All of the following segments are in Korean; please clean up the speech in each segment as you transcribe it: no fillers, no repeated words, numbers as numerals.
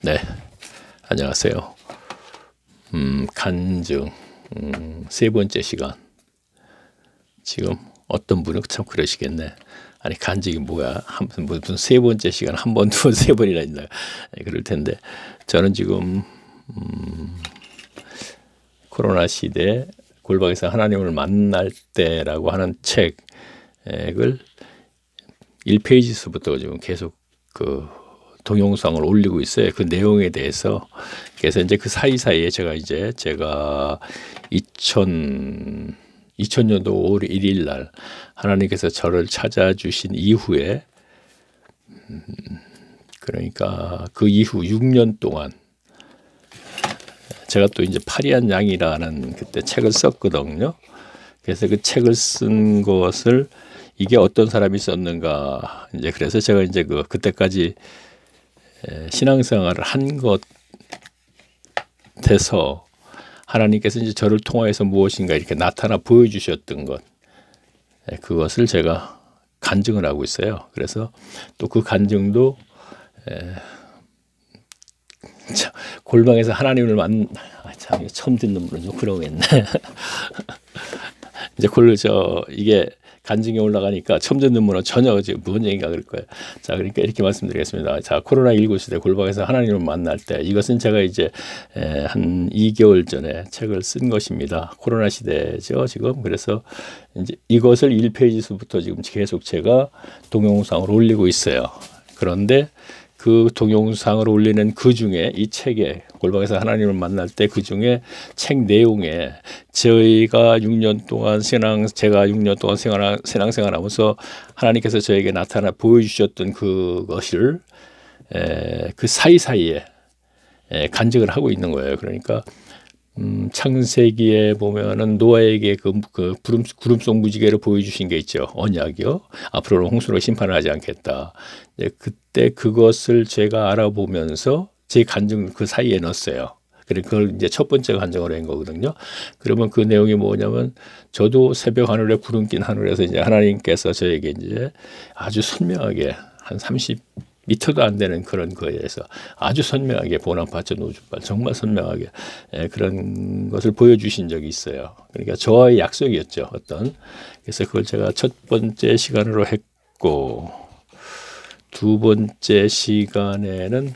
네, 안녕하세요. 간증 세 번째 시간. 지금 어떤 분은 참 그러시겠네. 아니 간증이 뭐야? 무슨 세 번째 시간 한 번, 두 번, 세 번이나 있나? 그럴 텐데 저는 지금 코로나 시대 골방에서 하나님을 만날 때라고 하는 책을 1페이지서부터 지금 계속 그 동영상을 올리고 있어요. 그 내용에 대해서. 그래서 이제 그 사이사이에 제가 2000년도 5월 1일 날 하나님께서 저를 찾아주신 이후에 그러니까 그 이후 6년 동안 제가 또 이제 파리한 양이라는 그때 책을 썼거든요. 그래서 그 책을 쓴 것을 이게 어떤 사람이 썼는가 이제 그래서 제가 이제 그때까지 신앙생활을 한 것에서 하나님께서 이제 저를 통하여서 무엇인가 이렇게 나타나 보여주셨던 것 그것을 제가 간증을 하고 있어요. 그래서 또 그 간증도 골방에서 하나님을 참 처음 듣는 분은 좀 그러겠네. 이제 이게 간증이 올라가니까 처음 듣는 분은 전혀 무슨 얘기가 그럴 거예요. 자, 그러니까 이렇게 말씀드리겠습니다. 자, 코로나19 시대 골방에서 하나님을 만날 때 이것은 제가 이제 한 2개월 전에 책을 쓴 것입니다. 코로나 시대죠, 지금. 그래서 이제 이것을 1페이지서부터 지금 계속 제가 동영상을 올리고 있어요. 그런데 그 동영상을 올리는 그 중에 이 책에 골방에서 하나님을 만날 때 그 중에 책 내용에 제가 6년 동안 신앙생활하면서 하나님께서 저에게 나타나 보여주셨던 그것을 그 사이사이에 간증을 하고 있는 거예요. 그러니까 창세기에 보면은 노아에게 그 구름 속 무지개를 보여주신 게 있죠. 언약이요. 앞으로는 홍수로 심판을 하지 않겠다. 그때 그것을 제가 알아보면서 제 간증 그 사이에 넣었어요. 그걸 이제 첫 번째 간증을 한 거거든요. 그러면 그 내용이 뭐냐면 저도 새벽 하늘에 구름 낀 하늘에서 이제 하나님께서 저에게 이제 아주 선명하게 한 30m도 안 되는 그런 거에서 아주 선명하게 보나파처 노주발 정말 선명하게 그런 것을 보여주신 적이 있어요. 그러니까 저와의 약속이었죠. 그래서 그걸 제가 첫 번째 시간으로 했고 두 번째 시간에는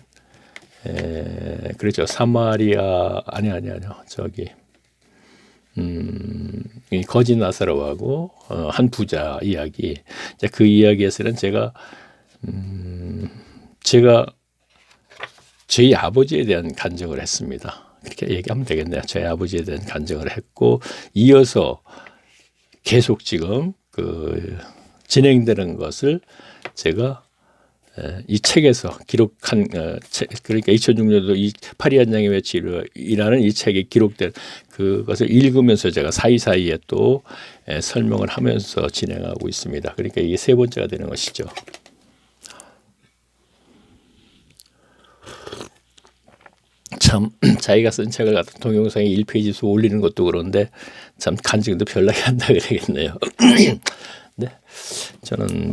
그렇죠. 사마리아 아니요. 이 거지 나사로하고 한 부자 이야기. 그 이야기에서는 제가 저희 아버지에 대한 간증을 했습니다. 그렇게 얘기하면 되겠네요. 저희 아버지에 대한 간증을 했고 이어서 계속 지금 진행되는 것을 제가 이 책에서 기록한 그러니까 2006년도 이 파리한 양의 외치라는 이 책에 기록된 그것을 읽으면서 제가 사이사이에 또 설명을 하면서 진행하고 있습니다. 그러니까 이게 세 번째가 되는 것이죠. 참 자기가 쓴 책을 갖다 동영상에 1페이지씩 올리는 것도 그런데 참 간증도 별나게 한다 그러겠네요. 네, 저는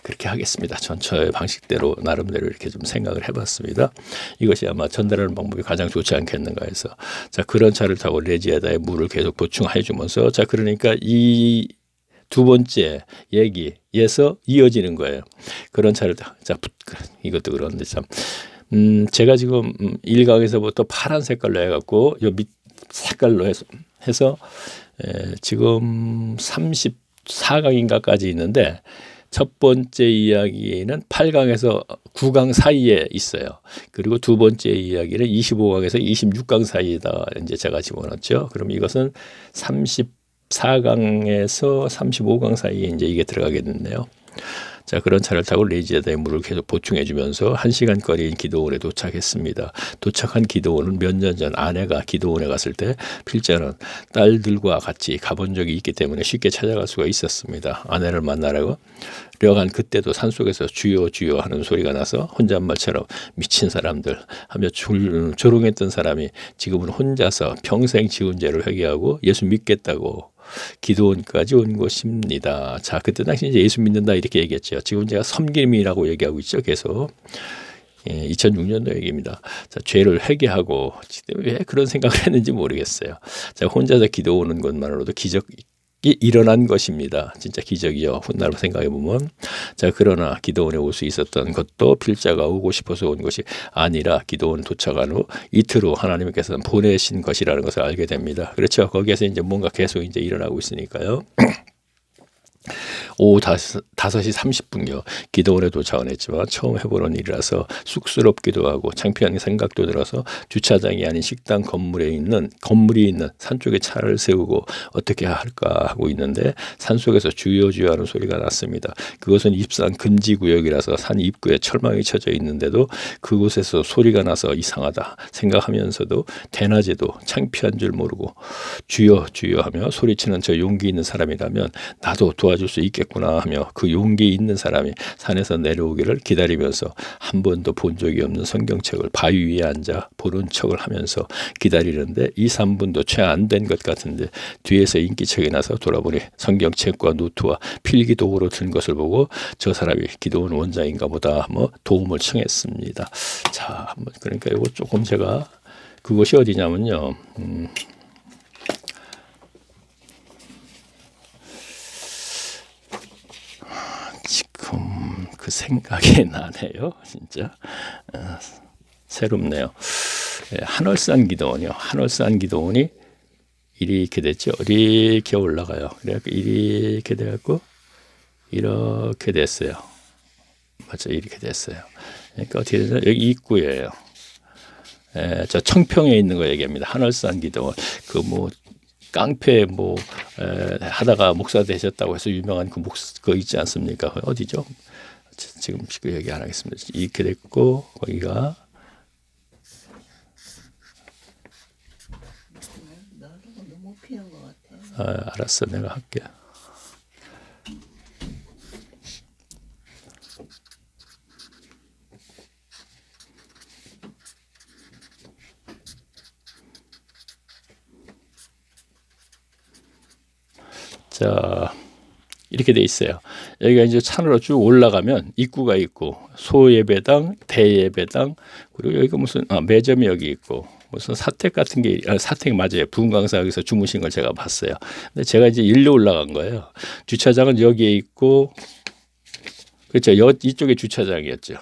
그렇게 하겠습니다. 전 저의 방식대로 나름대로 이렇게 좀 생각을 해봤습니다. 이것이 아마 전달하는 방법이 가장 좋지 않겠는가 해서 자 그런 차를 타고 레지에다에 물을 계속 보충해주면서 자 그러니까 이 두 번째 얘기에서 이어지는 거예요. 그런 차를 이것도 그런데 참 제가 지금 1강에서부터 파란 색깔로 해갖고 요 밑 색깔로 해서 지금 34강인가까지 있는데 첫 번째 이야기는 8강에서 9강 사이에 있어요. 그리고 두 번째 이야기는 25강에서 26강 사이에다 이제 제가 집어넣었죠. 그럼 이것은 34강에서 35강 사이에 이제 이게 들어가겠는데요. 자, 그런 차를 타고 레지에다에 물을 계속 보충해주면서 1시간 거리인 기도원에 도착했습니다. 도착한 기도원은 몇 년 전 아내가 기도원에 갔을 때 필자는 딸들과 같이 가본 적이 있기 때문에 쉽게 찾아갈 수가 있었습니다. 아내를 만나라고 려간 그때도 산속에서 주여 주여 하는 소리가 나서 혼잣말처럼 미친 사람들 하며 조롱했던 사람이 지금은 혼자서 평생 지은 죄를 회개하고 예수 믿겠다고 기도원까지 온 것입니다. 자, 그때 당시 이제 예수 믿는다 이렇게 얘기했죠. 지금 제가 섬김이라고 얘기하고 있죠. 계속 2006년도 얘기입니다. 자, 죄를 회개하고 왜 그런 생각을 했는지 모르겠어요. 자, 혼자서 기도 오는 것만으로도 기적이 일어난 것입니다. 진짜 기적이요. 훗날 생각해 보면. 자, 그러나 기도원에 올 수 있었던 것도 필자가 오고 싶어서 온 것이 아니라 기도원 도착한 후 이틀 후 하나님께서는 보내신 것이라는 것을 알게 됩니다. 그렇죠. 거기에서 이제 뭔가 계속 이제 일어나고 있으니까요. 오후 5시 30분경 기도원에 도착은 했지만 처음 해보는 일이라서 쑥스럽기도 하고 창피한 생각도 들어서 주차장이 아닌 식당 건물이 있는 산쪽에 차를 세우고 어떻게 할까 하고 있는데 산속에서 주여주여 하는 소리가 났습니다. 그것은 입산 금지구역이라서 산 입구에 철망이 쳐져 있는데도 그곳에서 소리가 나서 이상하다 생각하면서도 대낮에도 창피한 줄 모르고 주여 주여 하며 소리치는 저 용기 있는 사람이라면 나도 도와줄 수 있겠구나 하며 그 용기 있는 사람이 산에서 내려오기를 기다리면서 한 번도 본 적이 없는 성경책을 바위 위에 앉아 보는 척을 하면서 기다리는데 2, 3분도 채 안 된 것 같은데 뒤에서 인기척이 나서 돌아보니 성경책과 노트와 필기도구로 든 것을 보고 저 사람이 기도원 원장인가 보다 하며 도움을 청했습니다. 자, 그러니까 이거 조금 제가 그것이 어디냐면요. 지금 그 생각이 나네요. 진짜 새롭네요. 한월산 기도원이요. 한월산 기도원이 이렇게 됐죠. 이렇게 올라가요. 그래갖고 이렇게 돼갖고 이렇게 됐어요. 맞죠? 이렇게 됐어요. 그러니까 어떻게 되죠? 여기 입구예요. 저 청평에 있는 거 얘기합니다. 한월산 기도원. 그 뭐 깡패 하다가 목사 되셨다고 해서 유명한 그 있지 않습니까? 어디죠? 지금 그 얘기 안 하겠습니다. 이렇게 됐고 거기가 너무 피한 것 같아. 알았어, 내가 할게. 자, 이렇게 돼 있어요. 여기가 이제 산으로 쭉 올라가면 입구가 있고 소예배당, 대예배당, 그리고 여기가 무슨 매점이 여기 있고 무슨 사택 같은 게 사택 맞아요. 부흥강사 여기서 주무신 걸 제가 봤어요. 근데 제가 이제 일로 올라간 거예요. 주차장은 여기에 있고 그렇죠. 이쪽에 주차장이었죠.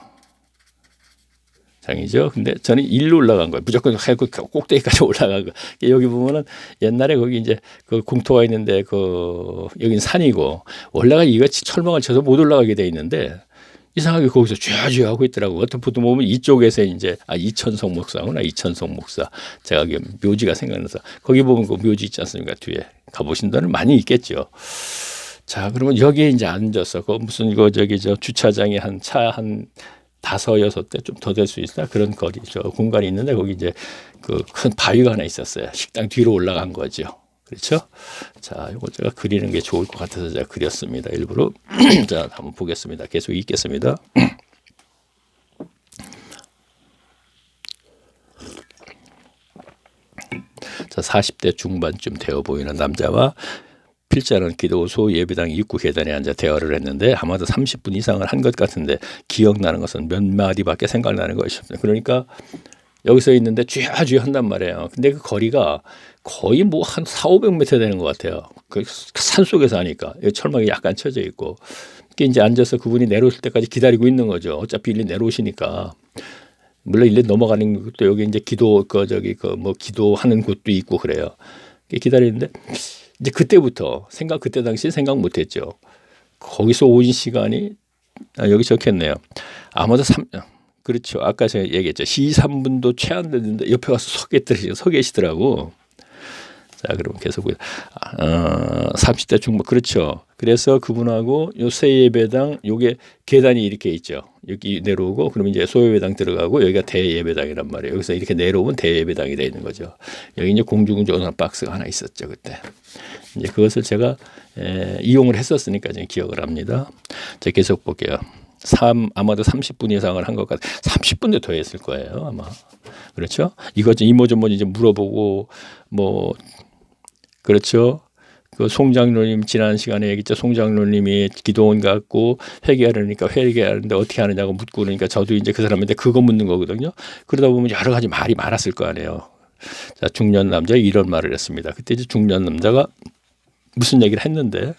장이죠. 근데 저는 일로 올라간 거예요. 무조건 꼭대기까지 올라간 거. 여기 보면은 옛날에 거기 이제 그 공터가 있는데 여긴 산이고 올라가 이거 철망을 쳐서 못 올라가게 돼 있는데 이상하게 거기서 쥐어쥐어 하고 있더라고. 어떤 분도 보면 이쪽에서 이제 이천성 목사구나. 이천성 목사. 제가 묘지가 생각나서 거기 보면 그 묘지 있지 않습니까? 뒤에 가보신 분들은 많이 있겠죠. 자, 그러면 여기에 이제 앉아서 그 무슨 저 주차장에 한 5, 6대 좀 더 될 수 있다 그런 공간이 있는데 거기 이제 그 큰 바위가 하나 있었어요. 식당 뒤로 올라간 거죠. 그렇죠? 자, 이거 제가 그리는 게 좋을 것 같아서 제가 그렸습니다. 일부러. 자, 한번 보겠습니다. 계속 읽겠습니다. 자, 40대 중반쯤 되어 보이는 남자와 필자는 기도소 예배당 입구 계단에 앉아 대화를 했는데 아마도 30분 이상을 한 것 같은데 기억나는 것은 몇 마디밖에 생각나는 것이 없습니다. 그러니까 여기서 있는데 쥐어쥐어 한단 말이에요. 근데 그 거리가 거의 뭐 한 400~500m 되는 것 같아요. 그 산속에서 하니까 철망이 약간 쳐져 있고 이제 앉아서 그분이 내려올 때까지 기다리고 있는 거죠. 어차피 일리 내려오시니까. 물론 일리 넘어가는 것도 여기 이제 기도하는 곳도 있고 그래요. 기다리는데 이제 그때 당시 생각 못했죠. 거기서 온 시간이 여기 적혔네요. 아마도 그렇죠. 아까 제가 얘기했죠. 3분도 채 안 됐는데 옆에 와서 서 계시더라고. 자, 그럼 계속 30대 중반 그렇죠. 그래서 그분하고 요 세예배당 요게 계단이 이렇게 있죠. 여기 내려오고 그러면 이제 소예배당 들어가고 여기가 대예배당이란 말이에요. 여기서 이렇게 내려오면 대예배당이 돼 있는 거죠. 여기 이제 공중전화 박스가 하나 있었죠 그때. 이제 그것을 제가 이용을 했었으니까 지금 기억을 합니다. 자, 계속 볼게요. 아마도 30분 이상을 한 것 같아요. 30분도 더 했을 거예요 아마. 그렇죠? 이모저모 이제 물어보고 그렇죠. 그 송장로님 지난 시간에 얘기했죠. 송장로님이 기도원 갖고 회개하려니까 회개하는데 어떻게 하느냐고 묻고 그러니까 저도 이제 그 사람한테 그거 묻는 거거든요. 그러다 보면 여러 가지 말이 많았을 거 아니에요. 자, 중년 남자 이런 말을 했습니다. 그때 이제 중년 남자가 무슨 얘기를 했는데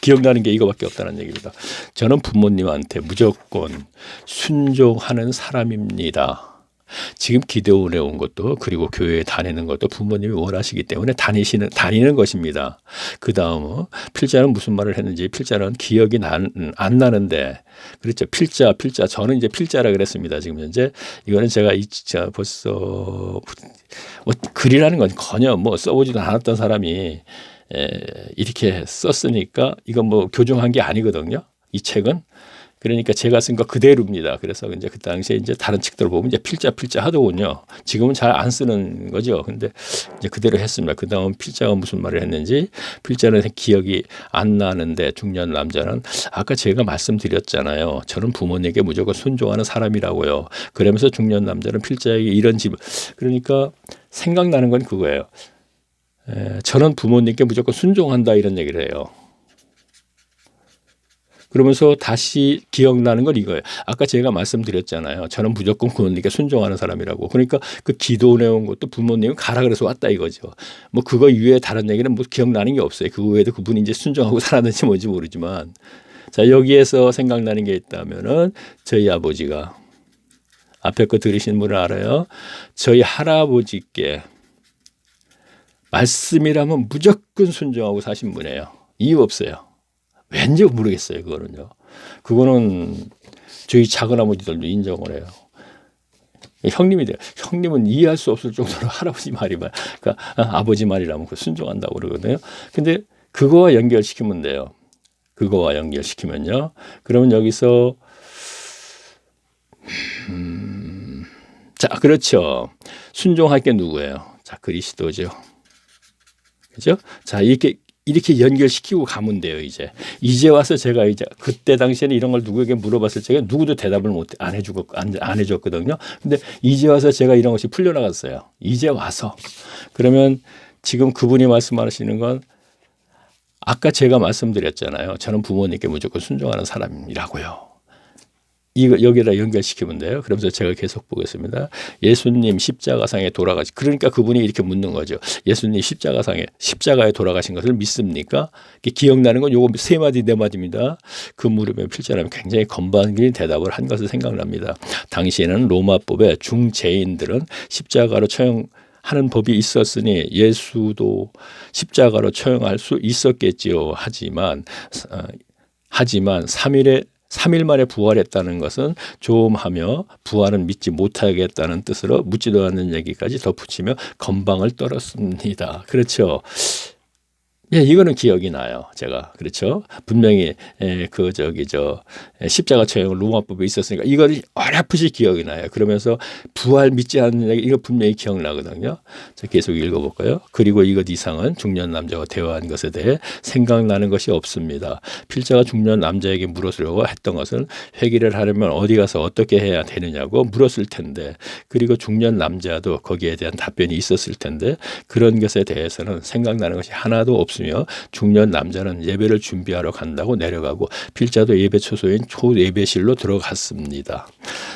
기억나는 게 이거밖에 없다는 얘기입니다. 저는 부모님한테 무조건 순종하는 사람입니다. 지금 기도원에 온 것도 그리고 교회에 다니는 것도 부모님이 원하시기 때문에 다니는 것입니다. 그 다음은 필자는 무슨 말을 했는지 필자는 기억이 안 나는데 그렇죠. 필자 저는 이제 필자라 그랬습니다. 지금 현재 이거는 제가 벌써 뭐 글이라는 건 전혀 뭐 써보지도 않았던 사람이 이렇게 썼으니까 이건 뭐 교정한 게 아니거든요. 이 책은. 그러니까 제가 쓴 거 그대로입니다. 그래서 이제 그 당시에 이제 다른 책들을 보면 이제 필자 하더군요. 지금은 잘 안 쓰는 거죠. 근데 이제 그대로 했습니다. 그 다음 필자가 무슨 말을 했는지 필자는 기억이 안 나는데 중년 남자는 아까 제가 말씀드렸잖아요. 저는 부모님에게 무조건 순종하는 사람이라고요. 그러면서 중년 남자는 필자에게 이런 집 그러니까 생각나는 건 그거예요. 저는 부모님께 무조건 순종한다 이런 얘기를 해요. 그러면서 다시 기억나는 건 이거예요. 아까 제가 말씀드렸잖아요. 저는 무조건 부모님께 순종하는 사람이라고. 그러니까 그 기도원에 온 것도 부모님은 가라 그래서 왔다 이거죠. 뭐 그거 이외에 다른 얘기는 뭐 기억나는 게 없어요. 그 외에도 그분이 이제 순종하고 살았는지 뭔지 모르지만. 자, 여기에서 생각나는 게 있다면은 저희 아버지가 앞에 거 들으신 분은 알아요. 저희 할아버지께 말씀이라면 무조건 순종하고 사신 분이에요. 이유 없어요. 왠지 모르겠어요. 그거는요. 그거는 저희 작은 아버지들도 인정을 해요. 형님이 돼요. 형님은 이해할 수 없을 정도로 할아버지 말이면 그러니까 아버지 말이라면 순종한다고 그러거든요. 근데 그거와 연결시키면 돼요. 그거와 연결시키면요. 그러면 여기서 자, 그렇죠. 순종할 게 누구예요? 자, 그리스도죠. 그죠? 자, 이렇게 연결시키고 가면 돼요. 이제 와서 제가 이제 그때 당시에는 이런 걸 누구에게 물어봤을 적에 누구도 대답을 안 해줬거든요. 근데 이제 와서 제가 이런 것이 풀려나갔어요. 이제 와서. 그러면 지금 그분이 말씀하시는 건 아까 제가 말씀드렸잖아요. 저는 부모님께 무조건 순종하는 사람이라고요. 여기다 연결시키면 돼요. 그러면서 제가 계속 보겠습니다. 예수님 십자가상에 그러니까 그분이 이렇게 묻는 거죠. 예수님 십자가에 돌아가신 것을 믿습니까? 기억나는 건 요거 세 마디 네 마디입니다. 그 물음에 필자라면 굉장히 건방진 대답을 한 것을 생각납니다. 당시에는 로마법에 중죄인들은 십자가로 처형하는 법이 있었으니 예수도 십자가로 처형할 수 있었겠지요. 하지만 3일 만에 부활했다는 것은 조음하며 부활은 믿지 못하겠다는 뜻으로 묻지도 않는 얘기까지 덧붙이며 건방을 떨었습니다. 그렇죠. 예, 이거는 기억이 나요. 제가 그렇죠. 분명히 십자가 처형 로마법에 있었으니까 이걸 어렴풋이 기억이 나요. 그러면서 부활 믿지 않는 얘기 이거 분명히 기억나거든요. 자, 계속 읽어볼까요? 그리고 이것 이상은 중년 남자와 대화한 것에 대해 생각나는 것이 없습니다. 필자가 중년 남자에게 물었으려고 했던 것은 회개를 하려면 어디 가서 어떻게 해야 되느냐고 물었을 텐데 그리고 중년 남자도 거기에 대한 답변이 있었을 텐데 그런 것에 대해서는 생각나는 것이 하나도 없습니다. 중년 남자는 예배를 준비하러 간다고 내려가고 필자도 예배 초소인 초예배실로 들어갔습니다.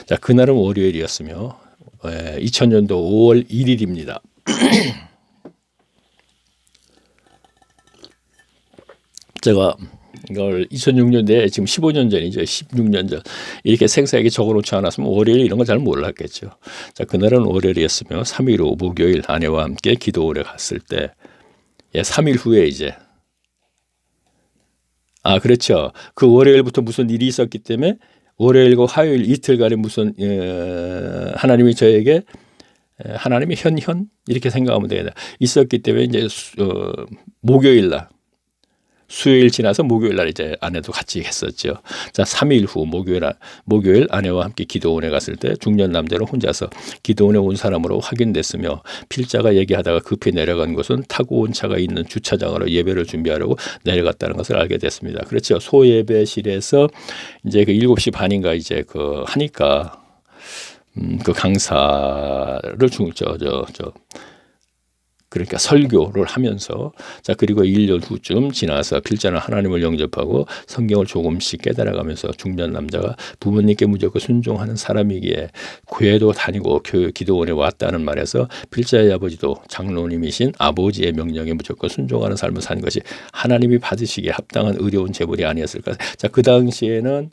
자, 그날은 월요일이었으며 2000년도 5월 1일입니다. 제가 이걸 2006년도에 지금 15년 전이죠. 16년 전. 이렇게 생생하게 적어놓지 않았으면 월요일 이런 걸 잘 몰랐겠죠. 자, 그날은 월요일이었으며 3일 후 목요일 아내와 함께 기도원에 갔을 때 3일 후에 이제 그렇죠. 그 월요일부터 무슨 일이 있었기 때문에 월요일과 화요일 이틀간에 무슨 하나님이 저에게 하나님이 현현 이렇게 생각하면 되겠다. 있었기 때문에 이제 목요일 날 수요일 지나서 목요일 날 이제 아내도 같이 했었죠. 자, 3일 후 목요일 아내와 함께 기도원에 갔을 때 중년 남자는 혼자서 기도원에 온 사람으로 확인됐으며 필자가 얘기하다가 급히 내려간 곳은 타고 온 차가 있는 주차장으로 예배를 준비하려고 내려갔다는 것을 알게 됐습니다. 그렇죠. 소예배실에서 이제 그 7시 반인가 이제 하니까 그 강사를 그러니까 설교를 하면서 자 그리고 1년 후쯤 지나서 필자는 하나님을 영접하고 성경을 조금씩 깨달아가면서 중년 남자가 부모님께 무조건 순종하는 사람이기에 교회도 다니고 기도원에 왔다는 말에서 필자의 아버지도 장로님이신 아버지의 명령에 무조건 순종하는 삶을 산 것이 하나님이 받으시기에 합당한 의로운 제물이 아니었을까. 자, 그 당시에는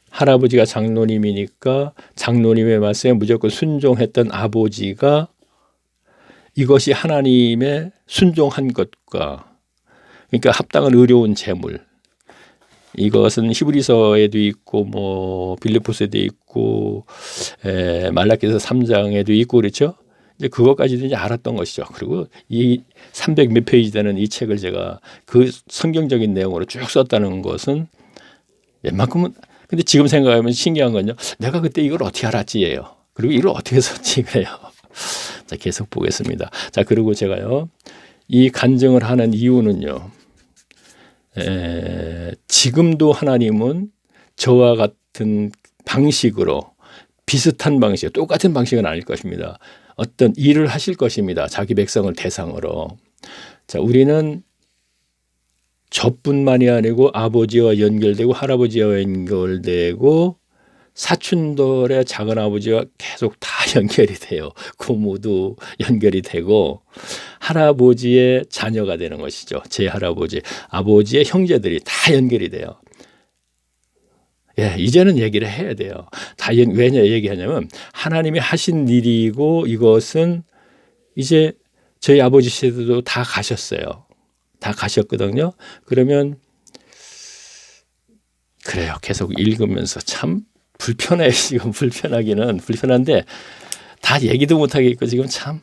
할아버지가 장로님이니까 장로님의 말씀에 무조건 순종했던 아버지가 이것이 하나님의 순종한 것과 그러니까 합당한 의로운 제물 이것은 히브리서에도 있고 뭐 빌립보서에도 있고 말라기서 3장에도 있고 그렇죠. 이제 그것까지도 이제 알았던 것이죠. 그리고 이 300 몇 페이지 되는 이 책을 제가 그 성경적인 내용으로 쭉 썼다는 것은 웬만큼은 근데 지금 생각하면 신기한 건요. 내가 그때 이걸 어떻게 알았지예요. 그리고 이걸 어떻게 썼지 그래요. 자, 계속 보겠습니다. 자, 그리고 제가요. 이 간증을 하는 이유는요. 지금도 하나님은 저와 같은 방식으로 비슷한 방식, 똑같은 방식은 아닐 것입니다. 어떤 일을 하실 것입니다. 자기 백성을 대상으로. 자, 우리는 저뿐만이 아니고 아버지와 연결되고 할아버지와 연결되고 사촌들의 작은 아버지와 계속 다 연결이 돼요. 고모도 연결이 되고 할아버지의 자녀가 되는 것이죠. 제 할아버지, 아버지의 형제들이 다 연결이 돼요. 예, 이제는 얘기를 해야 돼요. 왜냐 얘기하냐면 하나님이 하신 일이고 이것은 이제 저희 아버지 세대도 다 가셨어요. 다 가셨거든요. 그러면 그래요. 계속 읽으면서 참 불편해요. 지금 불편하기는 불편한데 다 얘기도 못하겠고 지금 참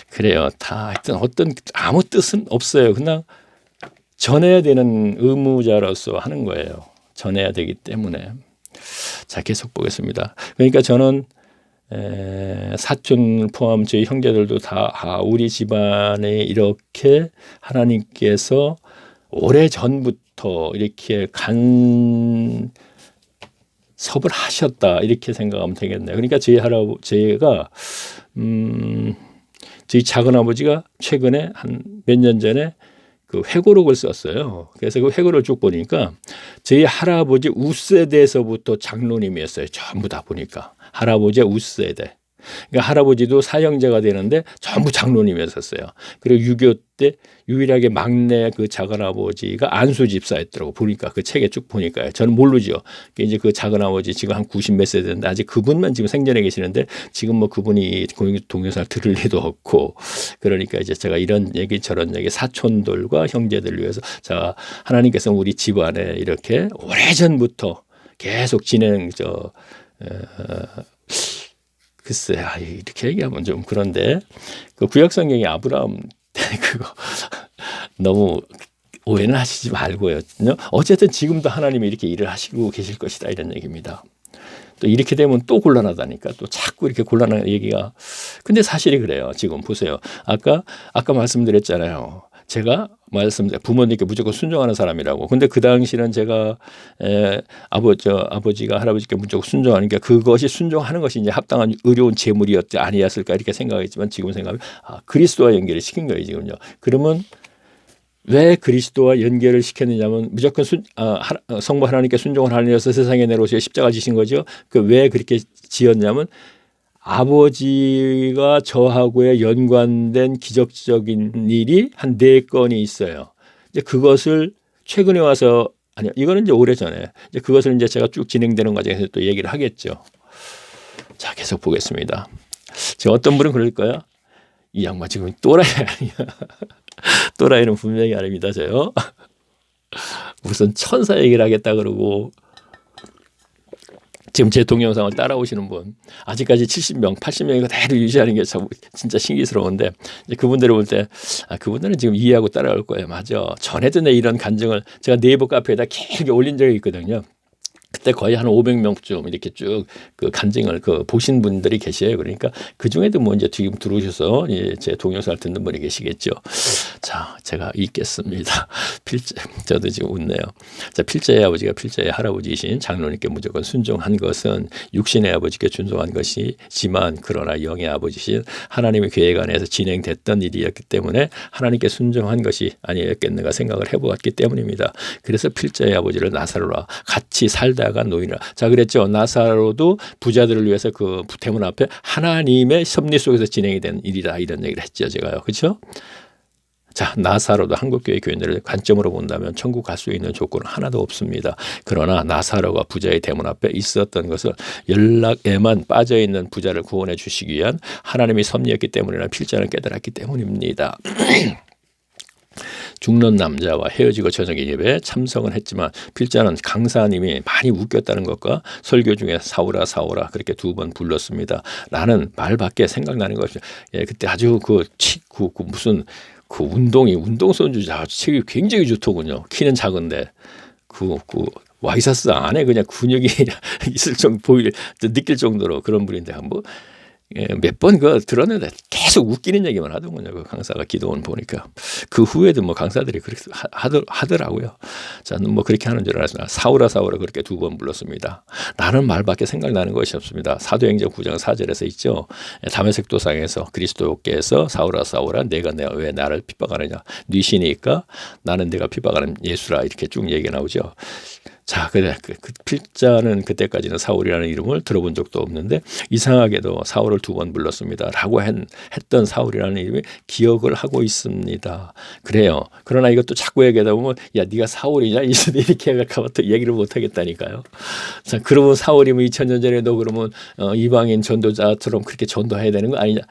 그래요. 다 하여튼 어떤 아무 뜻은 없어요. 그냥 전해야 되는 의무자로서 하는 거예요. 전해야 되기 때문에. 자, 계속 보겠습니다. 그러니까 저는 사촌 포함 저희 형제들도 다 우리 집안에 이렇게 하나님께서 오래 전부터 이렇게 간섭을 하셨다 이렇게 생각하면 되겠네요. 그러니까 제가 저희 작은 아버지가 최근에 한 몇 년 전에 그 회고록을 썼어요. 그래서 그 회고를 쭉 보니까 저희 할아버지 우세대에서부터 장로님이었어요. 전부 다 보니까 할아버지의 우세대. 그러니까 할아버지도 사형제가 되는데 전부 장로님이었었어요. 그리고 6.25 때 유일하게 막내 그 작은 아버지가 안수 집사였더라고 보니까 그 책에 쭉 보니까요. 저는 모르죠. 이제 그 작은 아버지 지금 한 90 몇 세 되는데 아직 그분만 지금 생전에 계시는데 지금 뭐 그분이 동영상을 들을 리도 없고 그러니까 이제 제가 이런 얘기 저런 얘기 사촌들과 형제들을 위해서 자 하나님께서 우리 집안에 이렇게 오래전부터 계속 글쎄, 이렇게 얘기하면 좀 그런데 그 구약 성경이 아브라함 그거 너무 오해는 하시지 말고요. 어쨌든 지금도 하나님이 이렇게 일을 하시고 계실 것이다 이런 얘기입니다. 또 이렇게 되면 또 곤란하다니까 또 자꾸 이렇게 곤란한 얘기가 근데 사실이 그래요. 지금 보세요. 아까 말씀드렸잖아요. 제가 부모님께 무조건 순종하는 사람이라고. 근데 그 당시는 제가 아버지가 할아버지께 무조건 순종하니까 그것이 순종하는 것이 이제 합당한 의로운 제물이었지 아니었을까 이렇게 생각했지만 지금 생각하면 그리스도와 연결을 시킨 거예요 지금요. 그러면 왜 그리스도와 연결을 시켰느냐면 무조건 성부 하나님께 순종을 하려서 세상에 내려오셔 십자가 지신 거죠. 왜 그렇게 지었냐면 아버지가 저하고의 연관된 기적적인 일이 한 4건이 있어요. 이제 그것을 최근에 와서 아니요 이거는 이제 오래전에 이제 그것을 이제 제가 쭉 진행되는 과정에서 또 얘기를 하겠죠. 자 계속 보겠습니다. 지금 어떤 분은 그럴 거야. 이 양반 지금 또라이 아니야. 또라이는 분명히 아닙니다. 저요. 무슨 천사 얘기를 하겠다 그러고 지금 제 동영상을 따라오시는 분 아직까지 70명, 80명이 그대로 유지하는 게 참 진짜 신기스러운데 이제 그분들을 볼 때 그분들은 지금 이해하고 따라올 거예요. 맞아. 전에도 내 이런 간증을 제가 네이버 카페에다 길게 올린 적이 있거든요. 그때 거의 한 500명쯤 이렇게 쭉 그 간증을 그 보신 분들이 계셔요. 그러니까 그 중에도 뭐 이제 지금 들어오셔서 제 동영상을 듣는 분이 계시겠죠. 자, 제가 읽겠습니다. 필자, 저도 지금 웃네요. 자, 필자의 아버지가 필자의 할아버지이신 장로님께 무조건 순종한 것은 육신의 아버지께 준송한 것이지만 그러나 영의 아버지신 하나님의 계획 안에서 진행됐던 일이었기 때문에 하나님께 순종한 것이 아니었겠는가 생각을 해보았기 때문입니다. 그래서 필자의 아버지를 나사로와 같이 살다가 노인이라. 자, 그랬죠. 나사로도 부자들을 위해서 그 대문 앞에 하나님의 섭리 속에서 진행이 된 일이다, 이런 얘기를 했죠, 제가요. 그렇죠? 자, 나사로도 한국교회 교인들의 관점으로 본다면 천국 갈 수 있는 조건은 하나도 없습니다. 그러나 나사로가 부자의 대문 앞에 있었던 것을 연락에만 빠져있는 부자를 구원해 주시기 위한 하나님의 섭리였기 때문이나 필자는 깨달았기 때문입니다. 죽는 남자와 헤어지고 저녁에 예배에 참석은 했지만 필자는 강사님이 많이 웃겼다는 것과 설교 중에 사오라 사오라 그렇게 2번 불렀습니다. 라는 말밖에 생각나는 것이죠. 예, 그때 아주 무슨 그 운동선수 책이 굉장히 좋더군요. 키는 작은데 와이셔츠 안에 그냥 근육이 있을 정도 느낄 정도로 그런 분인데 한번 몇 번 들었는데 계속 웃기는 얘기만 하더군요. 그 강사가 기도원 보니까. 그 후에도 뭐 강사들이 그렇게 하더라고요. 자, 뭐 그렇게 하는 줄 알았으나 사오라 사오라 그렇게 2번 불렀습니다. 라는 말밖에 생각나는 것이 없습니다. 사도행전 9장 4절에서 있죠. 다메섹 도상에서 그리스도께서 사오라 사오라 내가 왜 나를 핍박하느냐. 네 신이니까 나는 내가 핍박하는 예수라 이렇게 쭉 얘기가 나오죠. 자, 그 필자는 그때까지는 사울이라는 이름을 들어본 적도 없는데 이상하게도 사울을 2번 불렀습니다. 라고 했던 사울이라는 이름이 기억을 하고 있습니다. 그래요. 그러나 이것도 자꾸 얘기하다 보면 야, 네가 사울이냐? 이렇게 할까봐 또 얘기를 못 하겠다니까요. 자, 그러면 사울이면 2000년 전에 너 그러면 이방인 전도자처럼 그렇게 전도해야 되는 거 아니냐?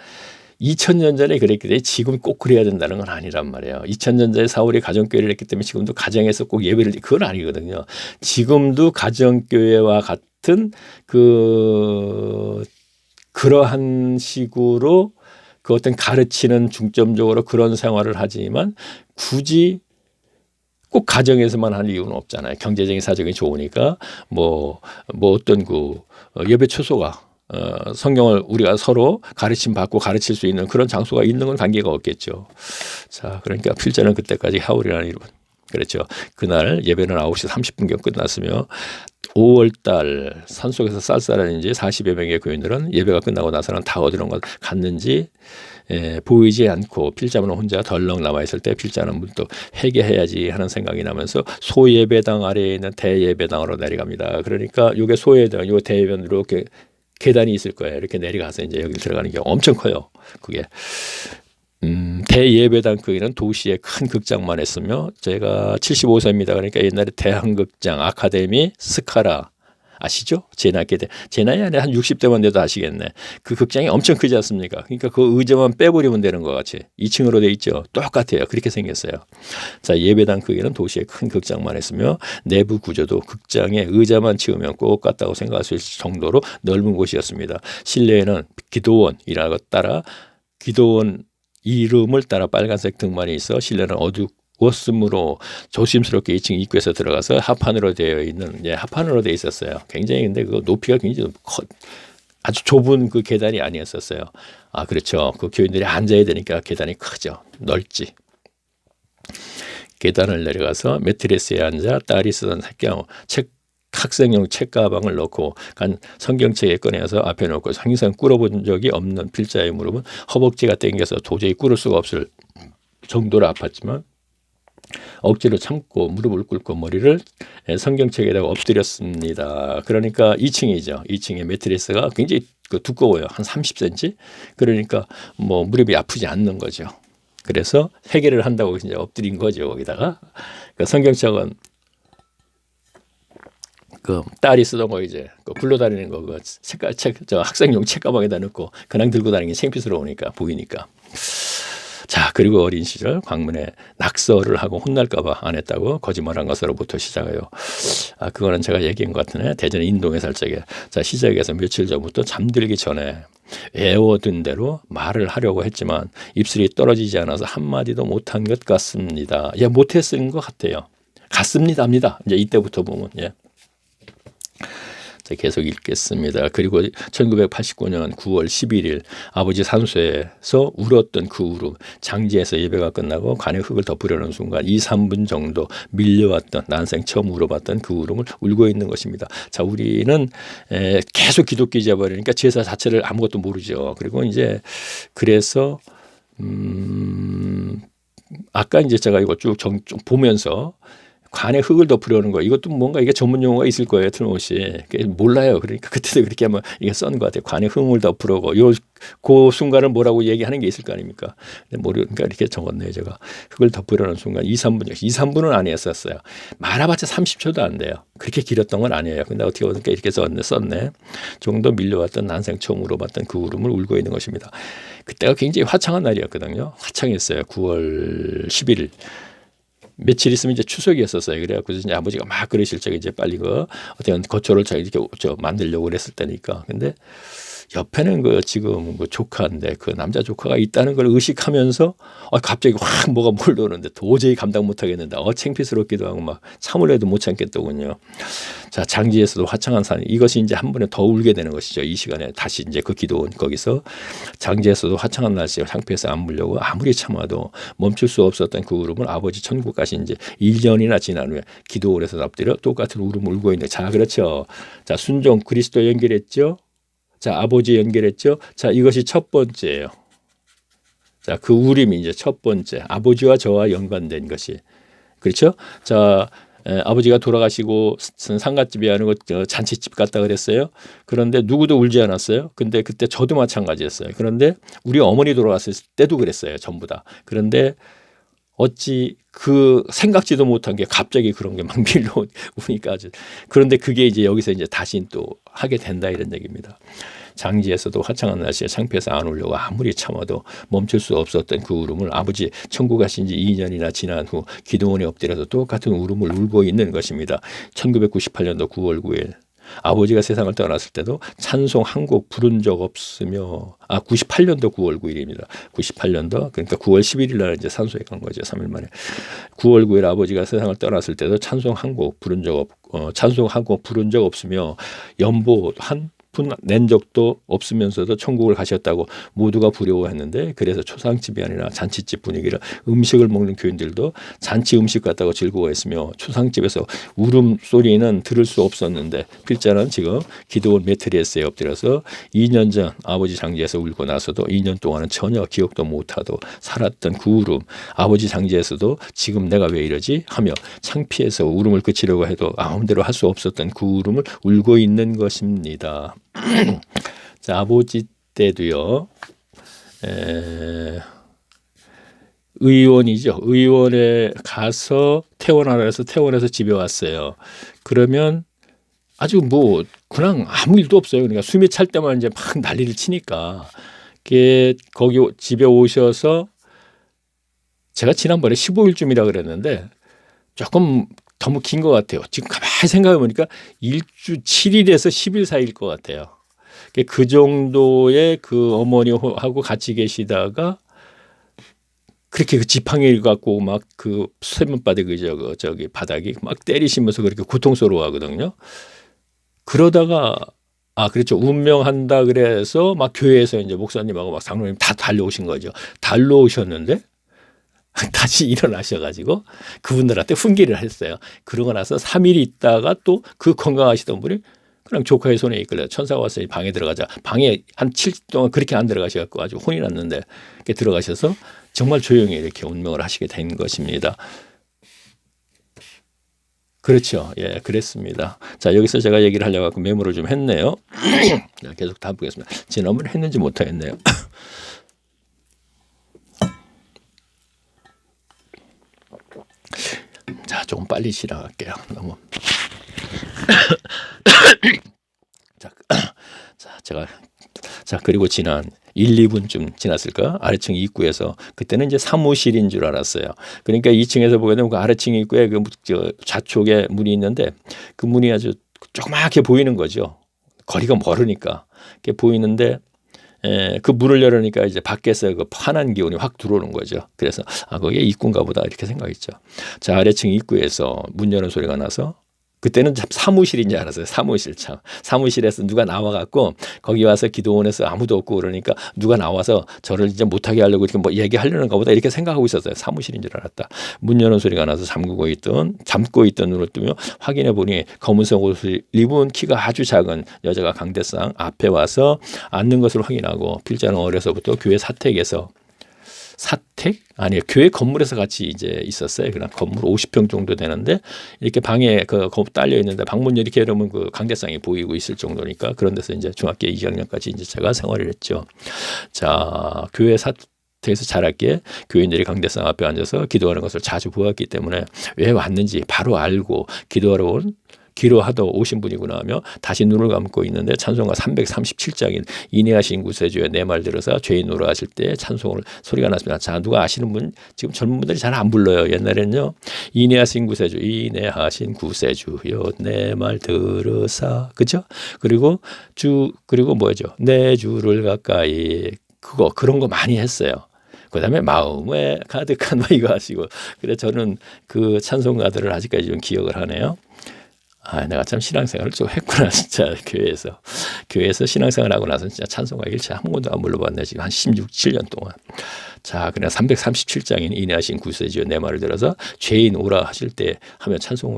2000년 전에 그랬기 때문에 지금 꼭 그래야 된다는 건 아니란 말이에요. 2000년 전에 사울이 가정교회를 했기 때문에 지금도 가정에서 꼭 예배를 그건 아니거든요. 지금도 가정교회와 같은 그러한 식으로 그 어떤 가르치는 중점적으로 그런 생활을 하지만 굳이 꼭 가정에서만 하는 이유는 없잖아요. 경제적인 사정이 좋으니까 뭐 어떤 예배 초소가 성경을 우리가 서로 가르침 받고 가르칠 수 있는 그런 장소가 있는 건 관계가 없겠죠. 자, 그러니까 필자는 그때까지 하울이라는 이름. 그렇죠. 그날 예배는 9시 30분경 끝났으며 5월달 산속에서 쌀쌀한지 40여 명의 교인들은 예배가 끝나고 나서는 다 어디로 갔는지 보이지 않고 필자는 혼자 덜렁 남아있을 때 필자는 문득 회개해야지 하는 생각이 나면서 소예배당 아래에 있는 대예배당으로 내려갑니다. 그러니까 이게 소예배당, 이 대예배당으로 이렇게 계단이 있을 거예요. 이렇게 내려가서 이제 여기 들어가는 게 엄청 커요. 그게 대예배당 크기는 도시의 큰 극장만 했으며 제가 75세입니다. 그러니까 옛날에 대한극장, 아카데미, 스카라 아시죠? 제 나이 안에 한 60대만 돼도 아시겠네. 그 극장이 엄청 크지 않습니까? 그러니까 그 의자만 빼버리면 되는 것 같이 2층으로 돼 있죠. 똑같아요. 그렇게 생겼어요. 자, 예배당 크기는 도시의 큰 극장만 했으며 내부 구조도 극장에 의자만 치우면 꼭 같다고 생각할 수 있을 정도로 넓은 곳이었습니다. 실내에는 기도원이라고 따라 기도원 이름을 따라 빨간색 등만이 있어 실내는 어두웠으므로 조심스럽게 2층 입구에서 들어가서 합판으로 되어 있는 합판으로 되어 있었어요. 굉장히 근데 그 높이가 굉장히 아주 좁은 그 계단이 아니었었어요. 아, 그렇죠. 그 교인들이 앉아야 되니까 계단이 크죠. 넓지. 계단을 내려가서 매트리스에 앉아 딸이 쓰던 학생용 책가방을 넣고 성경책에 꺼내서 앞에 놓고 항상 꿇어본 적이 없는 필자의 무릎은 허벅지가 땡겨서 도저히 꿇을 수가 없을 정도로 아팠지만 억지로 참고 무릎을 꿇고 머리를 성경책에다가 엎드렸습니다. 그러니까 2층이죠. 2층에 매트리스가 굉장히 두꺼워요. 한 30cm. 그러니까 뭐 무릎이 아프지 않는 거죠. 그래서 회개를 한다고 이제 엎드린 거죠. 거기다가 성경책은 딸이 쓰던 거 이제 굴러다니는 거 학생용 책가방에다 넣고 그냥 들고 다니는 게 창피스러우니까 보이니까. 자, 그리고 어린 시절 광문에 낙서를 하고 혼날까봐 안 했다고 거짓말한 것으로부터 시작해요. 아, 그거는 제가 얘기한 것 같으네. 대전 인동에 살 적에. 자, 시작해서 며칠 전부터 잠들기 전에 외워둔 대로 말을 하려고 했지만 입술이 떨어지지 않아서 한마디도 못한 것 같습니다. 못했을 것 같아요. 같습니다입니다. 이제 이때부터 보면 자, 계속 읽겠습니다. 그리고 1989년 9월 11일 아버지 산소에서 울었던 그 울음, 장지에서 예배가 끝나고 관에 흙을 덮으려는 순간 2, 3분 정도 밀려왔던 난생 처음 울어봤던 그 울음을 울고 있는 것입니다. 자, 우리는 계속 기독교이자 버리니까 제사 자체를 아무것도 모르죠. 그리고 이제 그래서 아까 이제 제가 이거 쭉 보면서 관에 흙을 덮으려는 거, 이것도 뭔가 이게 전문 용어가 있을 거예요, 틀림없이. 몰라요. 그러니까 그때도 그렇게 하면 이게 써는 것 같아요. 관에 흙을 덮으려고. 그 순간을 뭐라고 얘기하는 게 있을 거 아닙니까? 근데 모르니까 이렇게 적었네요, 제가. 흙을 덮으려는 순간 2, 3분, 2, 3분은 아니었었어요. 말아봤자 30초도 안 돼요. 그렇게 길었던 건 아니에요. 근데 어떻게 보니까 이렇게 썼네. 정도 밀려왔던 난생 처음 울어봤던 그 울음을 울고 있는 것입니다. 그때가 굉장히 화창한 날이었거든요. 화창했어요. 9월 11일. 며칠 있으면 이제 추석이었었어요. 그래갖고 이제 아버지가 막 그러실 적에 이제 빨리 어떤 거초를 이렇게 만들려고 그랬을 때니까. 근데 옆에는 지금 조카인데 그 남자 조카가 있다는 걸 의식하면서 갑자기 확 뭐가 몰려오는데 도저히 감당 못 하겠는데 창피스럽기도 하고 막 참으려도 못 참겠더군요. 자, 장지에서도 화창한 산, 이것이 이제 한 번에 더 울게 되는 것이죠. 이 시간에 다시 이제 그 기도원 거기서 장지에서도 화창한 날씨에 창피해서 안 물려고 아무리 참아도 멈출 수 없었던 그 울음을 아버지 천국까지 이제 1년이나 지난 후에 기도원에서 납들여 똑같은 울음을 울고 있는. 자, 그렇죠. 자, 순종 그리스도 연결했죠. 자, 아버지 연결했죠. 자, 이것이 첫 번째예요. 자, 그 울음이 이제 첫 번째. 아버지와 저와 연관된 것이. 그렇죠? 자, 아버지가 돌아가시고 상갓집에 하는 잔치집 갔다 그랬어요. 그런데 누구도 울지 않았어요. 근데 그때 저도 마찬가지였어요. 그런데 우리 어머니 돌아갔을 때도 그랬어요. 전부 다. 그런데 어찌 그 생각지도 못한 게 갑자기 그런 게 막 밀려오니까 아주. 그런데 그게 이제 여기서 이제 다시 또 하게 된다 이런 얘기입니다. 장지에서도 화창한 날씨에 창피해서 안 울려고 아무리 참아도 멈출 수 없었던 그 울음을 아버지 천국 가신 지 2년이나 지난 후 기도원에 엎드려서 똑같은 울음을 울고 있는 것입니다. 1998년도 9월 9일 아버지가 세상을 떠났을 때도 찬송 한 곡 부른 적 없으며 98년도 9월 9일입니다. 98년도 그러니까 9월 11일 날 이제 산소에 간 거죠. 3일 만에. 9월 9일 아버지가 세상을 떠났을 때도 찬송 한 곡 부른 적 없으며 연보 한 푼 낸 적도 없으면서도 천국을 가셨다고 모두가 부러워했는데, 그래서 초상집이 아니라 잔치집 분위기라 음식을 먹는 교인들도 잔치 음식 같다고 즐거워했으며 초상집에서 울음소리는 들을 수 없었는데 필자는 지금 기도원 매트리스에 엎드려서 2년 전 아버지 장지에서 울고 나서도 2년 동안은 전혀 기억도 못하고 살았던 그 울음, 아버지 장지에서도 지금 내가 왜 이러지 하며 창피해서 울음을 그치려고 해도 마음대로 할 수 없었던 그 울음을 울고 있는 것입니다. 자, 아버지 때도요. 의원이죠. 의원에 가서 퇴원하라 해서 퇴원해서 집에 왔어요. 그러면 아주 그냥 아무 일도 없어요. 그러니까 숨이 찰 때만 이제 막 난리를 치니까 거기 집에 오셔서 제가 지난번에 15일쯤이라 그랬는데 조금 너무 긴 것 같아요. 지금 가만히 생각해 보니까 7일에서 10일 사이일 것 같아요. 그 정도의 그 어머니하고 같이 계시다가 그렇게 그 지팡이 갖고 막 그 쇠문바닥 저기 바닥이 막 때리시면서 그렇게 고통스러워 하거든요. 그러다가 그렇죠. 운명한다 그래서 막 교회에서 이제 목사님하고 막 장로님 다 달려오신 거죠. 달려오셨는데 다시 일어나셔가지고 그분들한테 훈계를 했어요. 그러고 나서 3일 있다가 또 그 건강하시던 분이 그냥 조카의 손에 이끌려 천사가 와서 방에 들어가자. 방에 한 7일 동안 그렇게 안 들어가셔갖고 아주 혼이 났는데 이렇게 들어가셔서 정말 조용히 이렇게 운명을 하시게 된 것입니다. 그렇죠. 예, 그랬습니다. 자, 여기서 제가 얘기를 하려고 하고 메모를 좀 했네요. 계속 다 보겠습니다. 지난번에 했는지 못하겠네요. 자, 조금 빨리 지나갈게요. 너무. 자, 그리고 지난 1, 2분쯤 지났을까? 아래층 입구에서 그때는 이제 사무실인 줄 알았어요. 그러니까 2층에서 보게 되면 그 아래층 입구에 그 좌쪽에 문이 있는데 그 문이 아주 조그맣게 보이는 거죠. 거리가 멀으니까. 그게 보이는데 그 문을 열으니까 이제 밖에서 그 환한 기운이 확 들어오는 거죠. 그래서 거기에 입구인가 보다 이렇게 생각했죠. 자, 아래층 입구에서 문 여는 소리가 나서 그때는 참 사무실인 줄 알았어요. 사무실 참. 사무실에서 누가 나와갖고 거기 와서 기도원에서 아무도 없고 그러니까 누가 나와서 저를 이제 못하게 하려고 이렇게 뭐 얘기하려는가 보다 이렇게 생각하고 있었어요. 사무실인 줄 알았다. 문 여는 소리가 나서 잠고 있던 눈을 뜨며 확인해 보니 검은색 옷을 입은 키가 아주 작은 여자가 강대상 앞에 와서 앉는 것을 확인하고 필자는 어려서부터 교회 사택에서 아니요. 교회 건물에서 같이 이제 있었어요. 그냥 건물 50평 정도 되는데 이렇게 방에 그 딸려 있는데 방문 이렇게 열으면 그 강대상이 보이고 있을 정도니까 그런 데서 이제 중학교 2학년까지 이제 제가 생활을 했죠. 자, 교회 사택에서 자랐기에 교인들이 강대상 앞에 앉아서 기도하는 것을 자주 보았기 때문에 왜 왔는지 바로 알고 기도하러 오신 분이구나 하며 다시 눈을 감고 있는데 찬송가 337장인 인내하신 구세주여 내 말 들어서 죄인 노래하실 때 찬송을 소리가 났습니다. 자, 누가 아시는 분 지금 젊은 분들이 잘 안 불러요. 옛날에는요. 인내하신 구세주여 내 말 들으사 그죠? 그리고 뭐죠? 내 주를 가까이 그런 거 많이 했어요. 그다음에 마음에 가득한 이거 하시고 그래 저는 그 찬송가들을 아직까지 좀 기억을 하네요. 내가 참 신앙생활을 좀 했구나 진짜 교회에서 신앙생활하고 나서 진짜 찬송가 일체 한 번도 안 불러봤네 지금 한 16, 7년 동안. 자, 그냥 337장인 인내하신 구세주여 내 말을 들어서 죄인 오라 하실 때 하면 찬송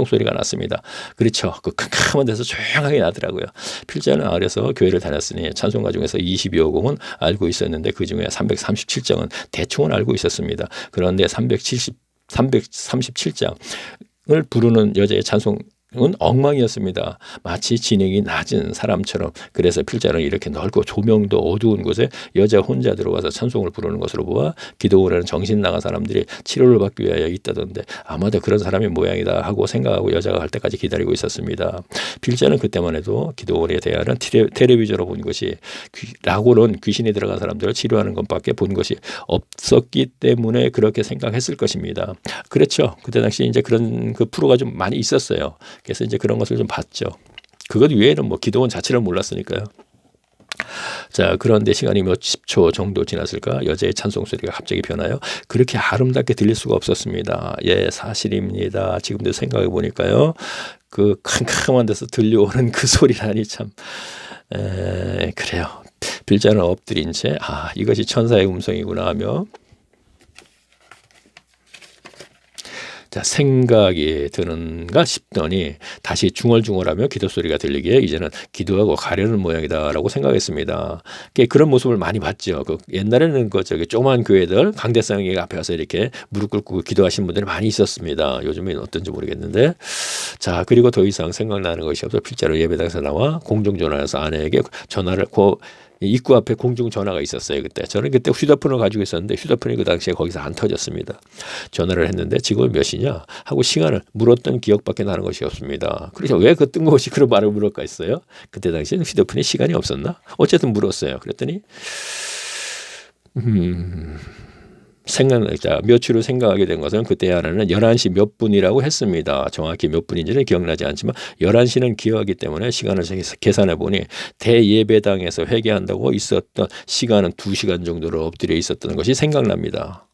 소리가 났습니다. 그렇죠. 그 캄캄한 데서 조용하게 나더라고요. 필자는 어려서 교회를 다녔으니 찬송가 중에서 22여 곡은 알고 있었는데 그중에 337장은 대충은 알고 있었습니다. 그런데 337장을 부르는 여자의 찬송은 엉망이었습니다. 마치 진행이 낮은 사람처럼. 그래서 필자는 이렇게 넓고 조명도 어두운 곳에 여자 혼자 들어와서 찬송을 부르는 것으로 보아 기도원에는 정신 나간 사람들이 치료를 받기 위하여 있다던데 아마도 그런 사람의 모양이다 하고 생각하고 여자가 갈 때까지 기다리고 있었습니다. 필자는 그때만 해도 기도원에 대하여 텔레비전으로 본 것이 라고는 귀신이 들어간 사람들을 치료하는 것밖에 본 것이 없었기 때문에 그렇게 생각했을 것입니다. 그렇죠. 그때 당시 이제 그런 그 프로가 좀 많이 있었어요. 그래서 이제 그런 것을 좀 봤죠. 그것 외에는 뭐 기도원 자체를 몰랐으니까요. 자, 그런데 시간이 몇 10초 정도 지났을까 여자의 찬송 소리가 갑자기 변하여 그렇게 아름답게 들릴 수가 없었습니다. 예, 사실입니다. 지금도 생각해 보니까요. 그 캄캄한 데서 들려오는 그 소리라니 참 그래요. 필자는 엎드린 채 이것이 천사의 음성이구나 하며 자, 생각이 드는가 싶더니 다시 중얼중얼하며 기도 소리가 들리기에 이제는 기도하고 가려는 모양이다라고 생각했습니다. 그런 모습을 많이 봤죠. 옛날에는 조그만 교회들 강대상에 앞에 와서 이렇게 무릎 꿇고 기도하시는 분들이 많이 있었습니다. 요즘엔 어떤지 모르겠는데 자, 그리고 더 이상 생각나는 것이 없어 필자로 예배당에서 나와 공중전화해서 아내에게 전화를 입구 앞에 공중전화가 있었어요. 저는 그때 휴대폰을 가지고 있었는데 휴대폰이 그 당시에 거기서 안 터졌습니다. 전화를 했는데 지금 몇 시냐 하고 시간을 물었던 기억밖에 나는 것이 없습니다. 그래서 왜 그 뜬금없이 그런 말을 물을까 했어요. 그때 당시에는 휴대폰에 시간이 없었나? 어쨌든 물었어요. 그랬더니 며칠 후 생각하게 된 것은 그때 하나는 11시 몇 분이라고 했습니다. 정확히 몇 분인지는 기억나지 않지만 11시는 기억하기 때문에 시간을 계산해 보니 대예배당에서 회개한다고 있었던 시간은 2시간 정도로 엎드려 있었던 것이 생각납니다.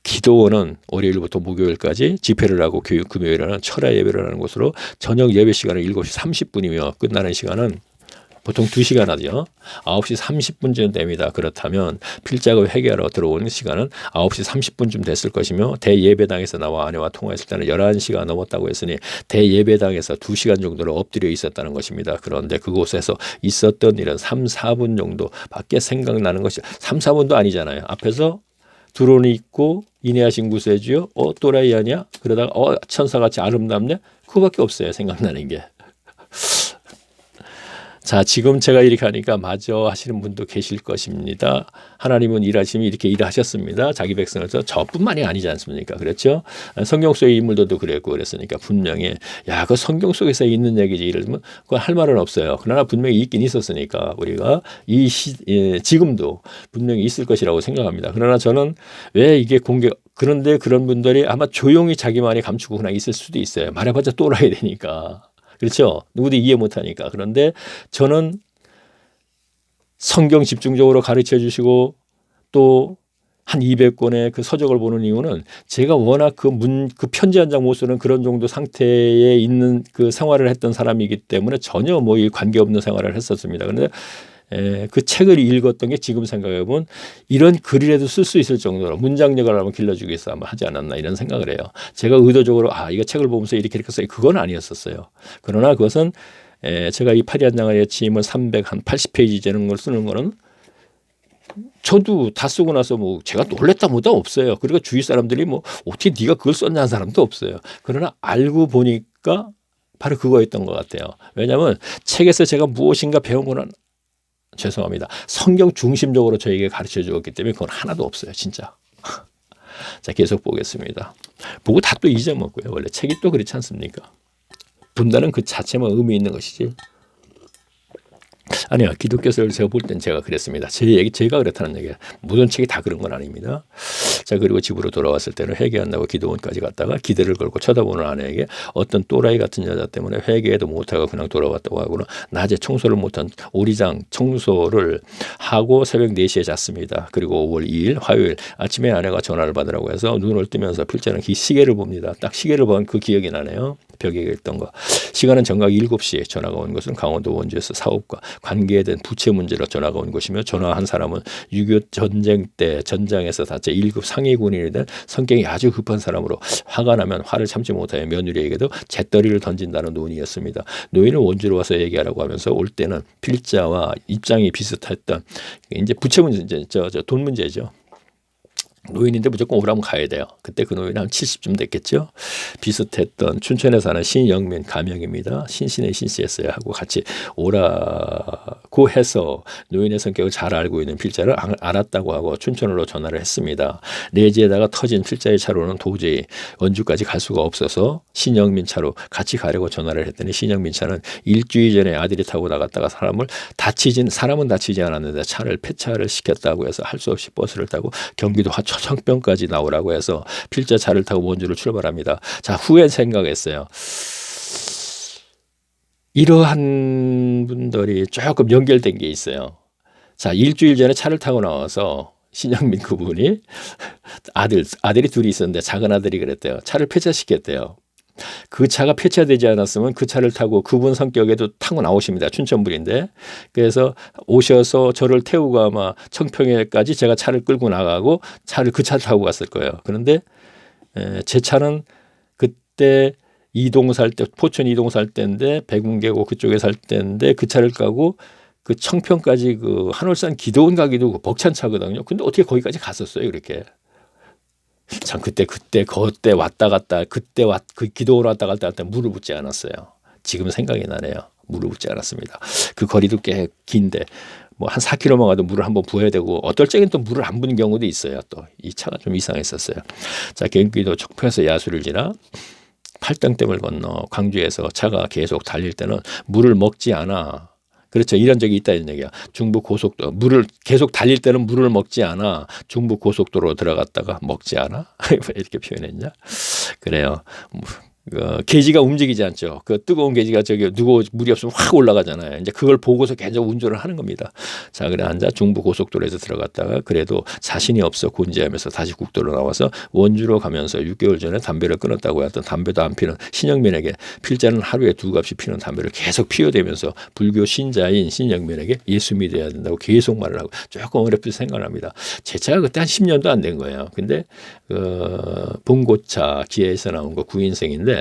기도원은 월요일부터 목요일까지 집회를 하고 금요일에는 철야 예배를 하는 곳으로 저녁 예배 시간은 7시 30분이며 끝나는 시간은 보통 2시간 하죠. 9시 30분쯤 됩니다. 그렇다면 필자가 회개하러 들어오는 시간은 9시 30분쯤 됐을 것이며 대예배당에서 나와 아내와 통화했을 때는 11시가 넘었다고 했으니 대예배당에서 2시간 정도로 엎드려 있었다는 것입니다. 그런데 그곳에서 있었던 일은 3, 4분 정도밖에 생각나는 것이 3, 4분도 아니잖아요. 앞에서 드론이 있고 인내하신 구세주여 또라이 아니야? 그러다가 천사같이 아름답네? 그거밖에 없어요. 생각나는 게. 자, 지금 제가 이렇게 하니까 마저 하시는 분도 계실 것입니다. 하나님은 일하시면 이렇게 일하셨습니다. 자기 백성을 저뿐만이 아니지 않습니까? 그렇죠? 성경 속의 인물들도 그랬으니까 분명히 그 성경 속에서 있는 얘기지 이러면 그건 할 말은 없어요. 그러나 분명히 있긴 있었으니까 우리가 지금도 분명히 있을 것이라고 생각합니다. 그러나 저는 왜 이게 그런데 그런 분들이 아마 조용히 자기만이 감추고 그냥 있을 수도 있어요. 말해봤자 또라이 되니까. 그렇죠. 누구도 이해 못하니까. 그런데 저는 성경 집중적으로 가르쳐 주시고 또 한 200권의 그 서적을 보는 이유는 제가 워낙 그 편지 한 장 못 쓰는 그런 정도 상태에 있는 그 생활을 했던 사람이기 때문에 전혀 뭐 이 관계없는 생활을 했었습니다. 그런데 그 책을 읽었던 게 지금 생각해 보면 이런 글이라도 쓸 수 있을 정도로 문장력을 한번 길러주기 위해서 아마 하지 않았나 이런 생각을 해요. 제가 의도적으로 이거 책을 보면서 이렇게 써요. 그건 아니었었어요. 그러나 그것은 제가 이 파리 한 장의 지임을 380페이지 되는 걸 쓰는 거는 저도 다 쓰고 나서 뭐 제가 놀랬다 뭐다 없어요. 그리고 주위 사람들이 뭐 어떻게 네가 그걸 썼냐는 사람도 없어요. 그러나 알고 보니까 바로 그거였던 것 같아요. 왜냐하면 책에서 제가 무엇인가 배운 거는 죄송합니다. 성경 중심적으로 저에게 가르쳐 주었기 때문에 그건 하나도 없어요. 진짜. 자, 계속 보겠습니다. 보고 다 또 잊어먹고요. 원래 책이 또 그렇지 않습니까? 본다는 그 자체만 의미 있는 것이지. 아니요. 기독교서를 제가 볼 땐 제가 그랬습니다. 제가 그렇다는 얘기예요. 모든 책이 다 그런 건 아닙니다. 자, 그리고 집으로 돌아왔을 때는 회개한다고 기도원까지 갔다가 기대를 걸고 쳐다보는 아내에게 어떤 또라이 같은 여자 때문에 회개도 못하고 그냥 돌아왔다고 하고는 낮에 청소를 못한 오리장 청소를 하고 새벽 4시에 잤습니다. 그리고 5월 2일 화요일 아침에 아내가 전화를 받으라고 해서 눈을 뜨면서 필자는 시계를 봅니다. 딱 시계를 본 그 기억이 나네요. 벽에 있던 거. 시간은 정각 7시에 전화가 온 것은 강원도 원주에서 사업과 관계에 대한 부채 문제로 전화가 온 것이며 전화한 사람은 6.25 전쟁 때 전장에서 다쳐 1급 상위 군인이 된 성격이 아주 급한 사람으로 화가 나면 화를 참지 못하여 며느리에게도 재떨이를 던진다는 논의였습니다. 노인은 원주로 와서 얘기하라고 하면서 올 때는 필자와 입장이 비슷했던 이제 부채 문제, 돈 문제죠. 노인인데 무조건 오라면 가야 돼요. 그때 그 노인은 한 70쯤 됐겠죠. 비슷했던 춘천에 사는 신영민 가명입니다. 신신의 신씨였어요 하고 같이 오라고 해서 노인의 성격을 잘 알고 있는 필자를 알았다고 하고 춘천으로 전화를 했습니다. 내지에다가 터진 필자의 차로는 도저히 원주까지 갈 수가 없어서 신영민 차로 같이 가려고 전화를 했더니 신영민 차는 일주일 전에 아들이 타고 나갔다가 사람은 다치지 않았는데 차를 폐차를 시켰다고 해서 할 수 없이 버스를 타고 경기도 청평까지 나오라고 해서 필자 차를 타고 원주를 출발합니다. 자, 후에 생각했어요. 이러한 분들이 조금 연결된 게 있어요. 자, 일주일 전에 차를 타고 나와서 신영민 그분이 아들이 둘이 있었는데 작은 아들이 그랬대요. 차를 폐차시켰대요. 그 차가 폐차되지 않았으면 그 차를 타고 그분 성격에도 타고 나오십니다. 춘천분인데. 그래서 오셔서 저를 태우고 아마 청평에까지 제가 차를 끌고 나가고 그 차를 타고 갔을 거예요. 그런데 제 차는 그때 이동 살 때 포천 이동 살 때인데 백운계곡 그쪽에 살 때인데 그 차를 까고 그 청평까지 그 한월산 기도원 가기도 벅찬 차거든요. 근데 어떻게 거기까지 갔었어요, 이렇게. 참 그때 왔다 갔다 그 기도로 왔다 갔다 물을 붓지 않았어요. 지금 생각이 나네요. 물을 붓지 않았습니다. 그 거리도 꽤 긴데 뭐 한 4km만 가도 물을 한번 부어야 되고 어떨 적엔 또 물을 안 부는 경우도 있어요. 또 이 차가 좀 이상했었어요. 자, 경기도 청평에서 야수를 지나 팔당댐을 건너 광주에서 차가 계속 달릴 때는 물을 먹지 않아. 그렇죠. 이런 적이 있다 이런 얘기야. 중부 고속도로 물을 계속 달릴 때는 물을 먹지 않아. 중부 고속도로 들어갔다가 먹지 않아. 이렇게 표현했냐? 그래요. 계지가 움직이지 않죠. 그 뜨거운 계지가 물이 없으면 확 올라가잖아요. 이제 그걸 보고서 계속 운전을 하는 겁니다. 자, 그래 앉아 중부 고속도로에서 들어갔다가 그래도 자신이 없어 곤지하면서 다시 국도로 나와서 원주로 가면서 6개월 전에 담배를 끊었다고 했던 담배도 안 피는 신영민에게 필자는 하루에 2갑씩 피는 담배를 계속 피워대면서 불교 신자인 신영민에게 예수 믿어야 된다고 계속 말을 하고 조금 어렵게 생각합니다. 제 차가 그때 한 10년도 안 된 거예요. 근데 봉고차 기아에서 나온 거 9인승인데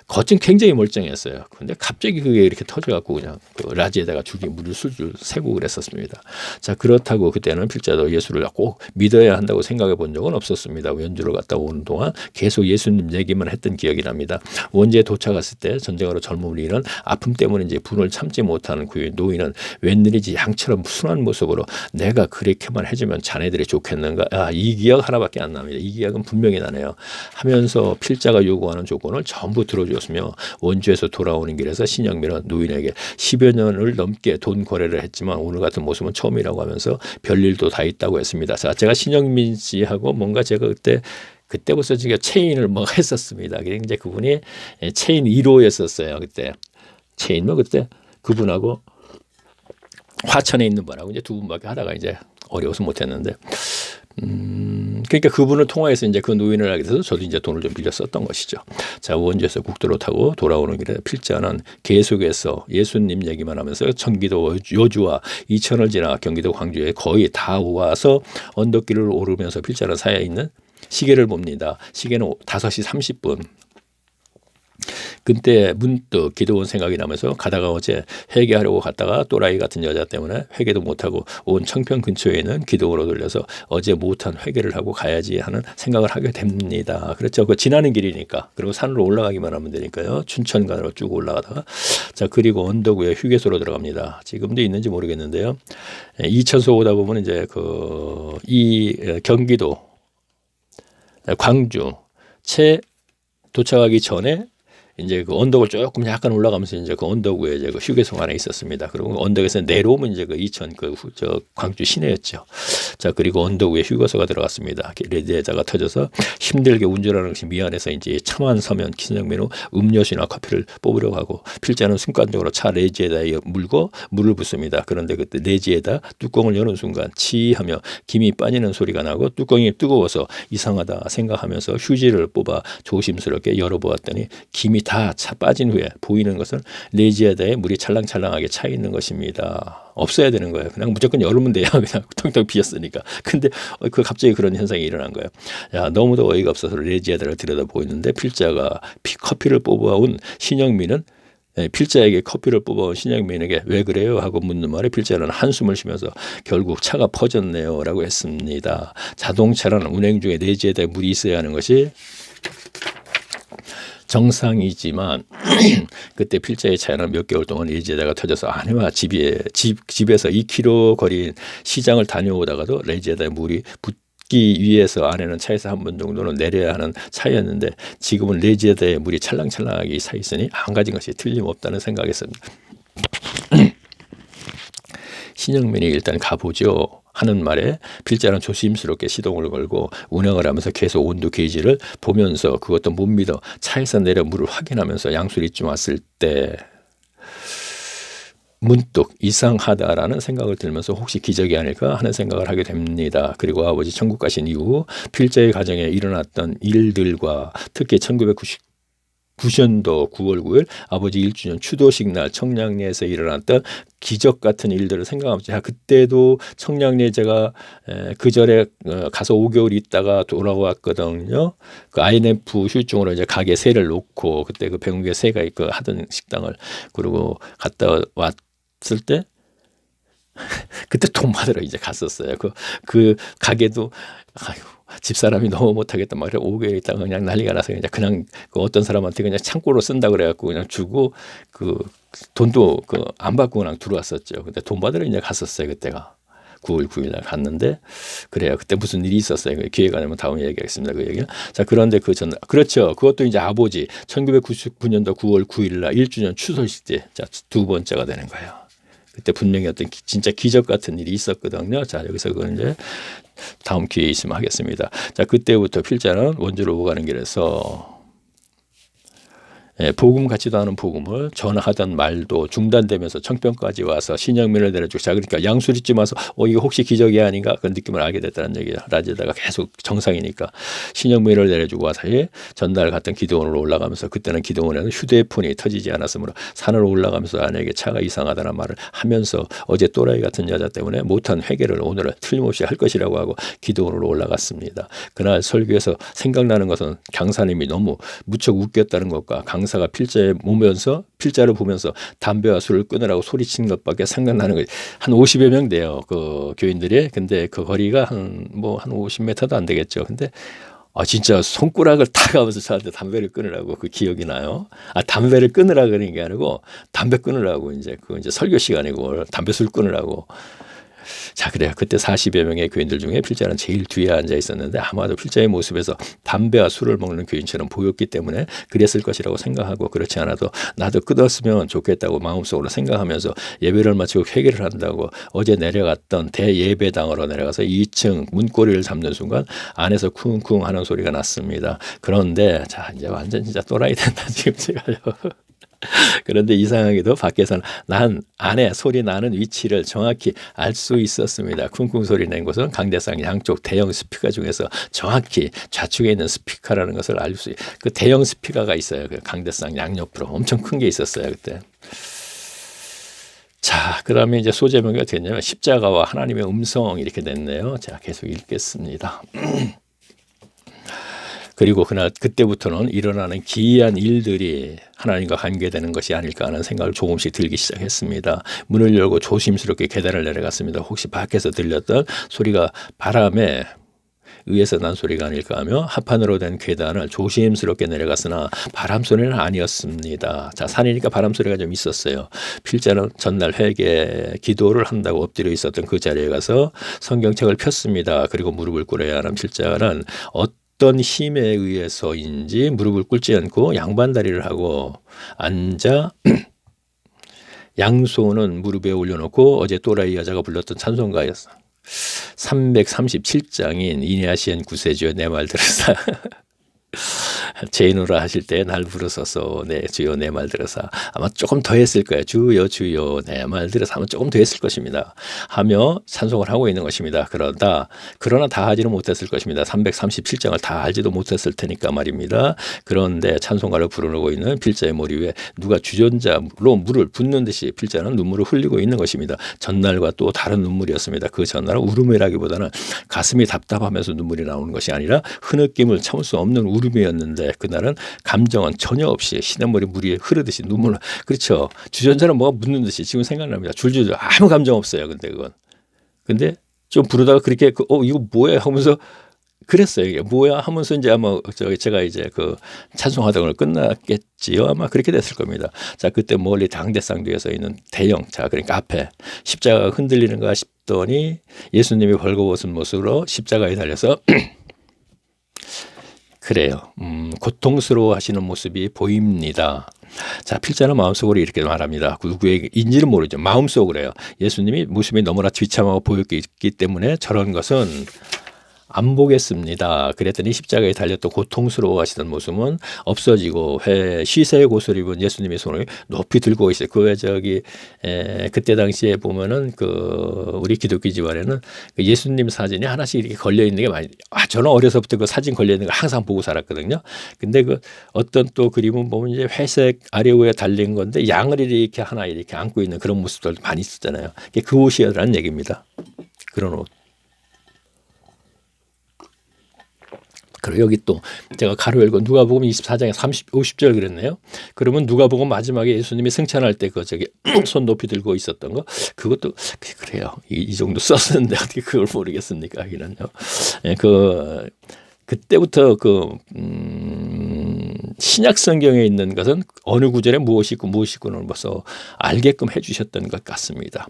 겉은 굉장히 멀쩡했어요. 근데 갑자기 그게 이렇게 터져갖고 그냥 그 라지에다가 물을 술줄 새고 그랬었습니다. 자, 그렇다고 그때는 필자도 예수를 꼭 믿어야 한다고 생각해 본 적은 없었습니다. 연주를 갔다 오는 동안 계속 예수님 얘기만 했던 기억이 납니다. 원주에 도착했을 때 전쟁으로 젊은이는 아픔 때문에 이제 분을 참지 못하는 그 노인은 웬일이지 양처럼 순한 모습으로 내가 그렇게만 해주면 자네들이 좋겠는가. 이 기억 하나밖에 안 납니다. 이 기억은 분명히 나네요. 하면서 필자가 요구하는 조건을 전부 들어주었습니다. 원주에서 돌아오는 길에서 신영민은 노인에게 10여 년을 넘게 돈 거래를 했지만 오늘 같은 모습은 처음이라고 하면서 별일도 다 있다고 했습니다. 자, 제가 신영민 씨하고 뭔가 제가 그때부터 제가 체인을 했었습니다. 이제 그분이 체인 1호였었어요. 그때 체인은 그때 그분하고 화천에 있는 분하고 이제 두 분밖에 하다가 이제 어려워서 못했는데 그러니까 그분을 통화해서 이제 그 노인을 알게 돼서 저도 이제 돈을 좀 빌려 썼던 것이죠. 자, 원주에서 국도로 타고 돌아오는 길에 필자는 계속해서 예수님 얘기만 하면서 청기도 여주와 이천을 지나 경기도 광주에 거의 다 와서 언덕길을 오르면서 필자는 사이에 있는 시계를 봅니다. 시계는 5시 30분. 그때 문득 기도원 생각이 나면서 가다가 어제 회개하려고 갔다가 또라이 같은 여자 때문에 회개도 못하고 온 청평 근처에 있는 기도원으로 돌려서 어제 못한 회개를 하고 가야지 하는 생각을 하게 됩니다. 그렇죠. 그 지나는 길이니까. 그리고 산으로 올라가기만 하면 되니까요. 춘천간으로 쭉 올라가다가 자, 그리고 언덕 위에 휴게소로 들어갑니다. 지금도 있는지 모르겠는데요. 이천소 오다 보면 이제 이 경기도 광주 채 도착하기 전에 이제 그 언덕을 조금 약간 올라가면서 이제 그 언덕 위에 이제 그 휴게소가 하나 있었습니다. 그리고 언덕에서 내려오면 이제 그 이천 저 광주 시내였죠. 자, 그리고 언덕 위에 휴게소가 들어갔습니다. 레드에다가 터져서 힘들게 운전하는 것이 미안해서 이제 차만 서면 기선정면으로 음료수나 커피를 뽑으려고 하고 필자는 순간적으로 차 레지에다 물고 물을 붓습니다. 그런데 그때 레지에다 뚜껑을 여는 순간 치하며 김이 빠지는 소리가 나고 뚜껑이 뜨거워서 이상하다 생각하면서 휴지를 뽑아 조심스럽게 열어보았더니 김이 다 차 빠진 후에 보이는 것은 레지에다에 물이 찰랑찰랑하게 차 있는 것입니다. 없어야 되는 거예요. 그냥 무조건 열으면 돼요. 그냥 텅텅 비었으니까. 근데 갑자기 그런 현상이 일어난 거예요. 야, 너무도 어이가 없어서 레지에다를 들여다보고 있는데 필자가 커피를 뽑아온 신영민은 필자에게 커피를 뽑아온 신영민에게 왜 그래요? 하고 묻는 말에 필자는 한숨을 쉬면서 결국 차가 퍼졌네요 라고 했습니다. 자동차라는 운행 중에 레지에다에 물이 있어야 하는 것이 정상이지만 그때 필자의 차에는 몇 개월 동안 레지에다가 터져서 아내와 집에서 2km 거리인 시장을 다녀오다가도 레지에다에 물이 붙기 위해서 아내는 차에서 한 번 정도는 내려야 하는 차였는데 지금은 레지에다에 물이 찰랑찰랑하게 차 있으니 한 가지 것이 틀림없다는 생각했습니다. 신영민이 일단 가보죠 하는 말에 필자는 조심스럽게 시동을 걸고 운행을 하면서 계속 온도 게이지를 보면서 그것도 못 믿어 차에서 내려 물을 확인하면서 양수리쯤 왔을 때 문득 이상하다라는 생각을 들면서 혹시 기적이 아닐까 하는 생각을 하게 됩니다. 그리고 아버지 천국 가신 이후 필자의 가정에 일어났던 일들과 특히 1999년도 9월 9일 아버지 1주년 추도식 날 청량리에서 일어났던 기적 같은 일들을 생각하면서 그때도 청량리에 제가 그 전에 가서 5개월 있다가 돌아왔거든요. 그 IMF 후유증으로 이제 가게 세를 놓고 그때 그 백운계 세가 있고 하던 식당을 그리고 갔다 왔을 때 그때 돈 받으러 이제 갔었어요. 그 가게도 아유. 집사람이 너무 못하겠다 말이야. 5개월 있다가 그냥 난리가 나서 그냥 그 어떤 사람한테 그냥 창고로 쓴다 그래갖고 그냥 주고 그 돈도 안 받고 그냥 들어왔었죠. 근데 돈 받으러 이제 갔었어요. 그때가 9월 9일 날 갔는데 그래요. 그때 무슨 일이 있었어요. 기회가 되면 다음에 얘기하겠습니다. 그 얘기는. 자, 그런데 그 전 그렇죠. 그것도 이제 아버지 1999년도 9월 9일 날 1주년 추도식 때 자, 두 번째가 되는 거예요. 그때 분명히 어떤 진짜 기적 같은 일이 있었거든요. 자, 여기서 그건 이제 다음 기회에 있으면 하겠습니다. 자, 그때부터 필자는 원주로 오가는 길에서 복음 같지도 않은 복음을 전하던 말도 중단되면서 청평까지 와서 신영민을 내려주고 자, 그러니까 양수리쯤 와서 이거 혹시 기적이 아닌가 그런 느낌을 알게 됐다는 얘기야. 라지에다가 계속 정상이니까 신영민을 내려주고 와서 전날 갔던 기도원으로 올라가면서 그때는 기도원에는 휴대폰이 터지지 않았으므로 산으로 올라가면서 아내에게 차가 이상하다는 말을 하면서 어제 또라이 같은 여자 때문에 못한 회개를 오늘은 틀림없이 할 것이라고 하고 기도원으로 올라갔습니다. 그날 설교에서 생각나는 것은 강사님이 너무 무척 웃겼다는 것과 강사가 필자를 보면서 담배와 술을 끊으라고 소리친 것밖에 생각나는 거예요. 한 50여 명 돼요. 그 교인들이. 근데 그 거리가 한 50m도 안 되겠죠. 근데 진짜 손가락을 탁 하면서 저한테 담배를 끊으라고 그 기억이 나요. 담배를 끊으라 그러는 게 아니고 담배 끊으라고 이제 설교 시간이고 담배 술 끊으라고. 자, 그래요. 그때 40여 명의 교인들 중에 필자는 제일 뒤에 앉아 있었는데 아마도 필자의 모습에서 담배와 술을 먹는 교인처럼 보였기 때문에 그랬을 것이라고 생각하고 그렇지 않아도 나도 끊었으면 좋겠다고 마음속으로 생각하면서 예배를 마치고 회개를 한다고 어제 내려갔던 대예배당으로 내려가서 2층 문고리를 잡는 순간 안에서 쿵쿵 하는 소리가 났습니다. 그런데 자, 이제 완전 진짜 또라이 된다 지금 제가요. 그런데 이상하게도 밖에서는 난 안에 소리 나는 위치를 정확히 알 수 있었습니다. 쿵쿵 소리 낸 곳은 강대상 양쪽 대형 스피커 중에서 정확히 좌측에 있는 스피커라는 것을 알 수 있어요. 그 대형 스피커가 있어요. 그 강대상 양옆으로 엄청 큰 게 있었어요 그때. 자, 그 다음에 이제 소제목이 어떻게 됐냐면 십자가와 하나님의 음성 이렇게 됐네요. 자, 계속 읽겠습니다. 그리고 그때부터는 일어나는 기이한 일들이 하나님과 관계되는 것이 아닐까 하는 생각을 조금씩 들기 시작했습니다. 문을 열고 조심스럽게 계단을 내려갔습니다. 혹시 밖에서 들렸던 소리가 바람에 의해서 난 소리가 아닐까 하며 합판으로 된 계단을 조심스럽게 내려갔으나 바람 소리는 아니었습니다. 자, 산이니까 바람 소리가 좀 있었어요. 필자는 전날 회개 기도를 한다고 엎드려 있었던 그 자리에 가서 성경책을 폈습니다. 그리고 무릎을 꿇어야 하는 필자는 어떤 힘에 의해서인지 무릎을 꿇지 않고 양반다리를 하고 앉아 양손은 무릎에 올려놓고 어제 또라이 여자가 불렀던 찬송가였어. 337장인 이니아시엔 구세주여 내 말 들으사 제이노라 하실 때 날 부르소서 네 주여 내 말 들으사 아마 조금 더 했을 거예요. 주여 주여 내 말 들으사 하면 조금 더 했을 것입니다. 하며 찬송을 하고 있는 것입니다. 그러나 다 하지는 못했을 것입니다. 337장을 다 알지도 못했을 테니까 말입니다. 그런데 찬송가를 부르고 있는 필자의 머리 위에 누가 주전자로 물을 붓는 듯이 필자는 눈물을 흘리고 있는 것입니다. 전날과 또 다른 눈물이었습니다. 그 전날은 울음이라기보다는 가슴이 답답하면서 눈물이 나오는 것이 아니라 흐느낌을 참을 수 없는 울음이었는데 그날은 감정은 전혀 없이 시냇물이 물이 흐르듯이 눈물 그렇죠. 주전자는 뭐가 묻는 듯이 지금 생각납니다. 줄줄줄 아무 감정 없어요. 근데 좀 부르다가 그렇게 이거 뭐야 하면서 그랬어요. 이게 뭐야 하면서 이제 아마 제가 이제 그 찬송하던 걸 끝났겠지요. 아마 그렇게 됐을 겁니다. 자, 그때 멀리 당대상 뒤에 서 있는 대형 그러니까 앞에 십자가가 흔들리는가 싶더니 예수님이 벌거벗은 모습으로 십자가에 달려서 그래요. 고통스러워 하시는 모습이 보입니다. 자, 필자는 마음속으로 이렇게 말합니다. 누구에게인지는 모르죠. 마음속으로 해요. 예수님이 모습이 너무나 비참하고 보였기 때문에 저런 것은 안 보겠습니다. 그랬더니 십자가에 달렸던 고통스러워 하시던 모습은 없어지고 시세의 고소를 입은 예수님의 손을 높이 들고 있어요. 그때 당시에 보면은 우리 기독교 집안에는 그 예수님 사진이 하나씩 이렇게 걸려 있는 게 많이 저는 어려서부터 그 사진 걸려 있는 걸 항상 보고 살았거든요. 근데 어떤 또 그림은 보면 이제 회색 아래위에 달린 건데 양을 이렇게 하나 이렇게 안고 있는 그런 모습들도 많이 있었잖아요. 그 옷이라는 얘기입니다. 그런 옷. 그리고 여기 또 제가 가로 열고 누가복음 24장에 50절 그랬네요. 그러면 누가복음 마지막에 예수님이 승천할 때 손 높이 들고 있었던 거 그것도 그래요. 이 정도 썼는데 어떻게 그걸 모르겠습니까? 하기는요. 그때부터 신약 성경에 있는 것은 어느 구절에 무엇이 있고 무엇이 있고는 벌써 알게끔 해주셨던 것 같습니다.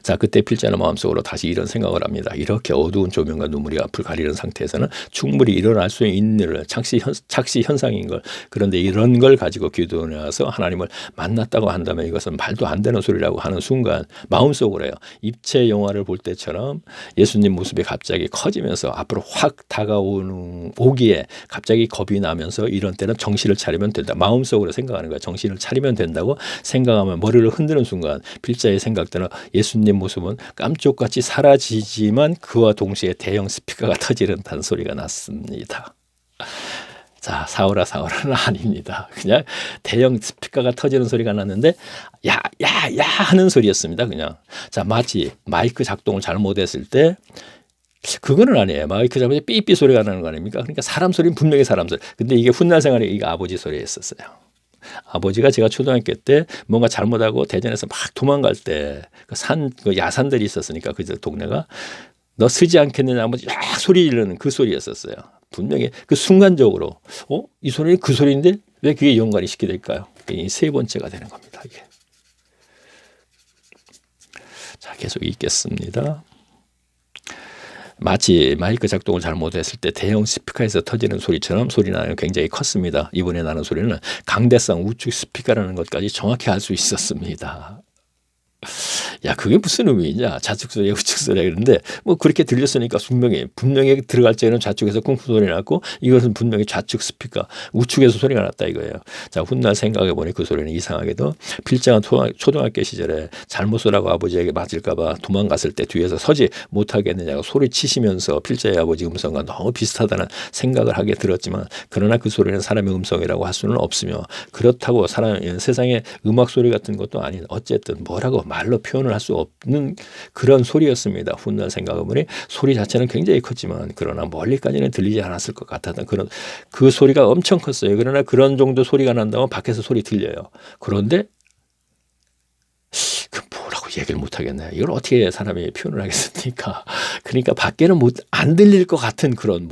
자, 그때 필자는 마음속으로 다시 이런 생각을 합니다. 이렇게 어두운 조명과 눈물이 앞을 가리는 상태에서는 충분히 일어날 수 있는 일, 착시 현상인 걸. 그런데 이런 걸 가지고 기도에 나와서 하나님을 만났다고 한다면 이것은 말도 안 되는 소리라고 하는 순간 마음속으로 해요. 입체 영화를 볼 때처럼 예수님 모습이 갑자기 커지면서 앞으로 확 다가오기에 갑자기 겁이 나면서 이런 때는 정신을 차리면 된다. 마음속으로 생각하는 거야. 정신을 차리면 된다고 생각하면 머리를 흔드는 순간 필자의 생각들은 예수님 모습은 깜짝같이 사라지지만 그와 동시에 대형 스피커가 터지는 단소리가 났습니다. 자, 사오라 사오라는 아닙니다. 그냥 대형 스피커가 터지는 소리가 났는데 야 하는 소리였습니다. 그냥. 자, 마치 마이크 작동을 잘못했을 때 그거는 아니에요. 마이크 작동에 삐삐 소리가 나는 거 아닙니까? 그러니까 사람 소리는 분명히 사람 소리. 근데 이게 훗날 생활에 이게 아버지 소리였었어요. 아버지가 제가 초등학교 때 뭔가 잘못하고 대전에서 막 도망갈 때 야산들이 있었으니까 그 동네가 너 쓰지 않겠느냐 아버지 막 소리 지르는 그 소리였었어요. 분명히 그 순간적으로 이 소리는 그 소리인데 왜 그게 연관이 시키게 될까요? 이 세 번째가 되는 겁니다. 이게. 자, 계속 읽겠습니다. 마치 마이크 작동을 잘못했을 때 대형 스피커에서 터지는 소리처럼 소리나는 굉장히 컸습니다. 이번에 나는 소리는 강대상 우측 스피커라는 것까지 정확히 알 수 있었습니다. 야, 그게 무슨 의미냐? 좌측 소리야, 우측 소리야. 그런데 뭐 그렇게 들렸으니까 분명히 들어갈 때는 좌측에서 쿵쿵 소리 났고 이것은 분명히 좌측 스피커 우측에서 소리가 났다 이거예요. 자, 훗날 생각해 보니 그 소리는 이상하게도 필자가 초등학교 시절에 잘못 쏘라고 아버지에게 맞을까봐 도망갔을 때 뒤에서 서지 못하겠느냐고 소리 치시면서 필자의 아버지 음성과 너무 비슷하다는 생각을 하게 들었지만 그러나 그 소리는 사람의 음성이라고 할 수는 없으며 그렇다고 세상에 음악 소리 같은 것도 아닌 어쨌든 뭐라고 말로 표현을 할 수 없는 그런 소리였습니다. 훗날 생각해보니 소리 자체는 굉장히 컸지만 그러나 멀리까지는 들리지 않았을 것 같았던 그런 그 소리가 엄청 컸어요. 그러나 그런 정도 소리가 난다면 밖에서 소리 들려요. 그런데 그 뭐라고 얘기를 못 하겠네요. 이걸 어떻게 사람이 표현을 하겠습니까? 그러니까 밖에는 안 들릴 것 같은 그런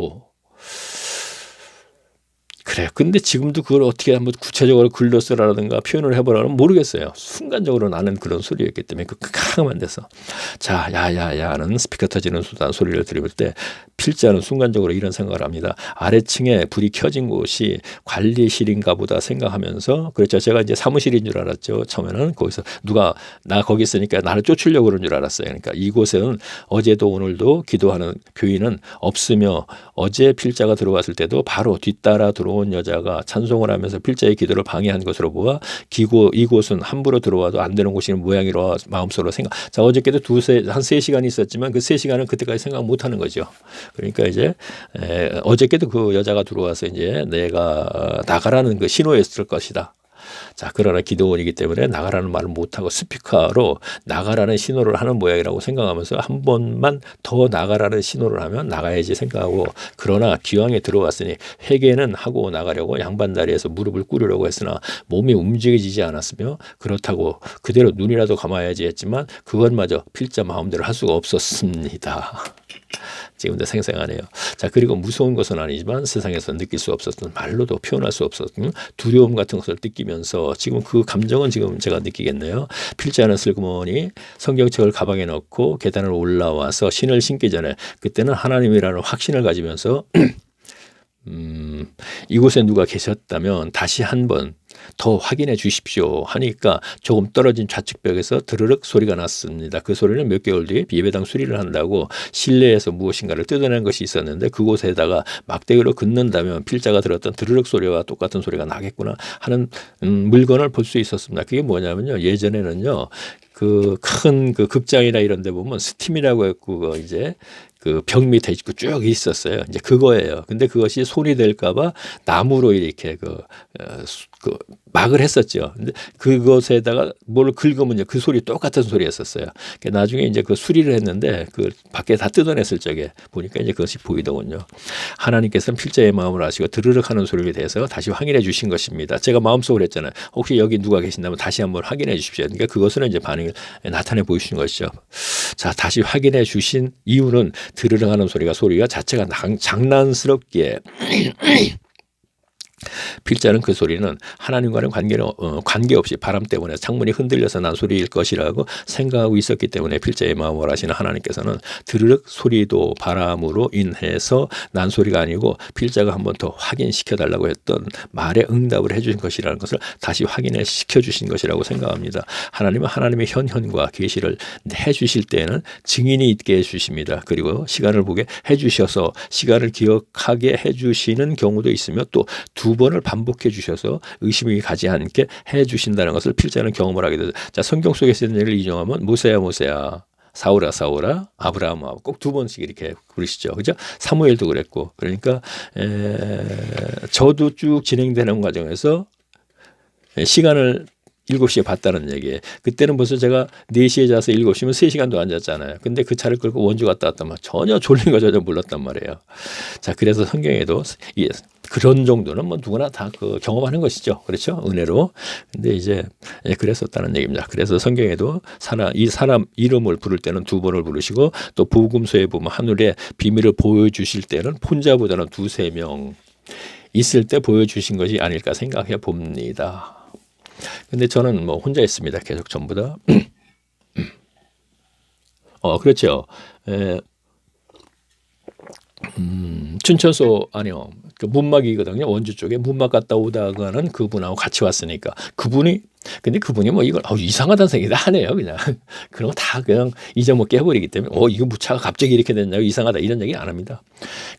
그래요. 근데 지금도 그걸 어떻게 한번 구체적으로 글로 쓰라든가 표현을 해보라면 모르겠어요. 순간적으로 나는 그런 소리였기 때문에 그 캄캄한 데서 자, 야야야는 스피커 터지는 소리를 들을 때 필자는 순간적으로 이런 생각을 합니다. 아래층에 불이 켜진 곳이 관리실인가 보다 생각하면서 그렇죠. 제가 이제 사무실인 줄 알았죠. 처음에는 거기서 누가 나 거기 있으니까 나를 쫓으려고 그런 줄 알았어요. 그러니까 이곳에는 어제도 오늘도 기도하는 교인은 없으며 어제 필자가 들어왔을 때도 바로 뒤따라 들어온 여자가 찬송을 하면서 필자의 기도를 방해한 것으로 보아 이곳은 함부로 들어와도 안 되는 곳인 모양이라 마음속으로 생각. 자, 어저께도 한 3시간 있었지만 그 3시간은 그때까지 생각 못 하는 거죠. 그러니까 이제 어저께도 그 여자가 들어와서 이제 내가 나가라는 그 신호였을 것이다. 자, 그러나 기도원이기 때문에 나가라는 말을 못하고 스피커로 나가라는 신호를 하는 모양이라고 생각하면서 한 번만 더 나가라는 신호를 하면 나가야지 생각하고 그러나 기왕에 들어왔으니 회개는 하고 나가려고 양반다리에서 무릎을 꿇으려고 했으나 몸이 움직여지지 않았으며 그렇다고 그대로 눈이라도 감아야지 했지만 그것마저 필자 마음대로 할 수가 없었습니다. 지금도 생생하네요. 자, 그리고 무서운 것은 아니지만 세상에서 느낄 수 없었던 말로도 표현할 수 없었던 두려움 같은 것을 느끼면서 지금 그 감정은 지금 제가 느끼겠네요. 필자는 슬그머니 성경책을 가방에 넣고 계단을 올라와서 신을 신기 전에 그때는 하나님이라는 확신을 가지면서 이곳에 누가 계셨다면 다시 한번 더 확인해 주십시오 하니까 조금 떨어진 좌측벽에서 드르륵 소리가 났습니다. 그 소리는 몇 개월 뒤에 예배당 수리를 한다고 실내에서 무엇인가를 뜯어낸 것이 있었는데 그곳에다가 막대기로 긋는다면 필자가 들었던 드르륵 소리와 똑같은 소리가 나겠구나 하는 물건을 볼 수 있었습니다. 그게 뭐냐면요. 예전에는요. 그 큰 그 극장이나 이런 데 보면 스팀이라고 했고 이제 그 벽 밑에 쭉 있었어요. 이제 그거예요. 근데 그것이 손이 될까봐 나무로 이렇게 그 막을 했었죠. 근데 그것에다가 뭘 긁으면 그 소리 똑같은 소리였었어요. 나중에 이제 그 수리를 했는데 그 밖에 다 뜯어냈을 적에 보니까 이제 그것이 보이더군요. 하나님께서는 필자의 마음을 아시고 드르륵 하는 소리에 대해서 다시 확인해 주신 것입니다. 제가 마음속으로 했잖아요. 혹시 여기 누가 계신다면 다시 한번 확인해 주십시오. 그러니까 그것은 이제 반응을 나타내 보이시는 것이죠. 자, 다시 확인해 주신 이유는 드르륵 하는 소리가 자체가 장난스럽기에 필자는 그 소리는 하나님과는 관계없이 바람 때문에 창문이 흔들려서 난 소리일 것이라고 생각하고 있었기 때문에 필자의 마음을 아시는 하나님께서는 드르륵 소리도 바람으로 인해서 난 소리가 아니고 필자가 한 번 더 확인시켜달라고 했던 말에 응답을 해주신 것이라는 것을 다시 확인해 시켜주신 것이라고 생각합니다. 하나님은 하나님의 현현과 계시를 해주실 때에는 증인이 있게 해주십니다. 그리고 시간을 보게 해주셔서 시간을 기억하게 해주시는 경우도 있으며 또 두 번을 반복해 주셔서 의심이 가지 않게 해 주신다는 것을 필자는 경험을 하게 되죠. 자, 성경 속에 쓰는 예를 인용하면 모세야 사울아 아브라함 꼭 두 번씩 이렇게 부르시죠. 그죠? 사무엘도 그랬고. 그러니까 저도 쭉 진행되는 과정에서 시간을 7시에 봤다는 얘기예요. 그때는 벌써 제가 4시에 자서 7시면 3시간도 안 잤잖아요. 근데 그 차를 끌고 원주 갔다 왔다면 전혀 졸린 거 전혀 몰랐단 말이에요. 자, 그래서 성경에도 그런 정도는 뭐 누구나 다 그 경험하는 것이죠. 그렇죠? 은혜로. 근데 이제 그랬었다는 얘기입니다. 그래서 성경에도 이 사람 이름을 부를 때는 2번을 부르시고 또 복음서에 보면 하늘의 비밀을 보여주실 때는 혼자보다는 2-3명 있을 때 보여주신 것이 아닐까 생각해 봅니다. 근데 저는 뭐 혼자 있습니다. 계속 전부 다. 그렇죠. 춘천소 아니요. 그 문막이거든요. 원주 쪽에 문막 갔다 오다가는 그분하고 같이 왔으니까 그분이 근데 그분이 뭐 이걸 이상하다는 생각이 안 해요. 그냥 그런 거 다 그냥 잊어먹게 해버리기 때문에 이거 무차가 갑자기 이렇게 됐나요? 이상하다 이런 얘기 안 합니다.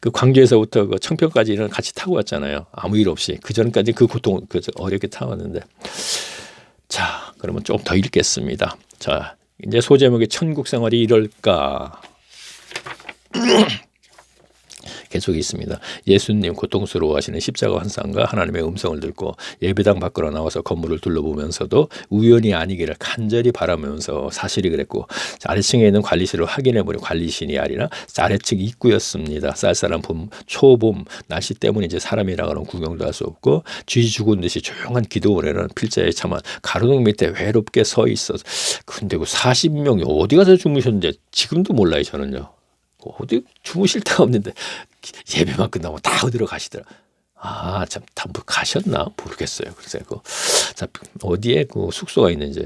그 광주에서부터 그 청평까지는 같이 타고 왔잖아요. 아무 일 없이. 그 전까지 그 고통 어렵게 타왔는데. 자, 그러면 조금 더 읽겠습니다. 자, 이제 소제목이 천국 생활이 이럴까. 계속 있습니다. 예수님 고통스러워하시는 십자가 환상과 하나님의 음성을 듣고 예배당 밖으로 나와서 건물을 둘러보면서도 우연이 아니기를 간절히 바라면서 사실이 그랬고, 아래층에 있는 관리실을 확인해보니 관리실이 아니라 아래층 입구였습니다. 쌀쌀한 봄, 초봄 날씨 때문에 이제 사람이라고는 구경도 할 수 없고 쥐 죽은 듯이 조용한 기도원에는 필자에 차만 가로등 밑에 외롭게 서 있어. 근데 그 40명이 어디 가서 주무셨는지 지금도 몰라요. 저는요. 어디 주무실 데가 없는데 예배만 끝나고 다 어디로 가시더라. 참 뭐 가셨나 모르겠어요. 그래서 자, 어디에 그 숙소가 있는지.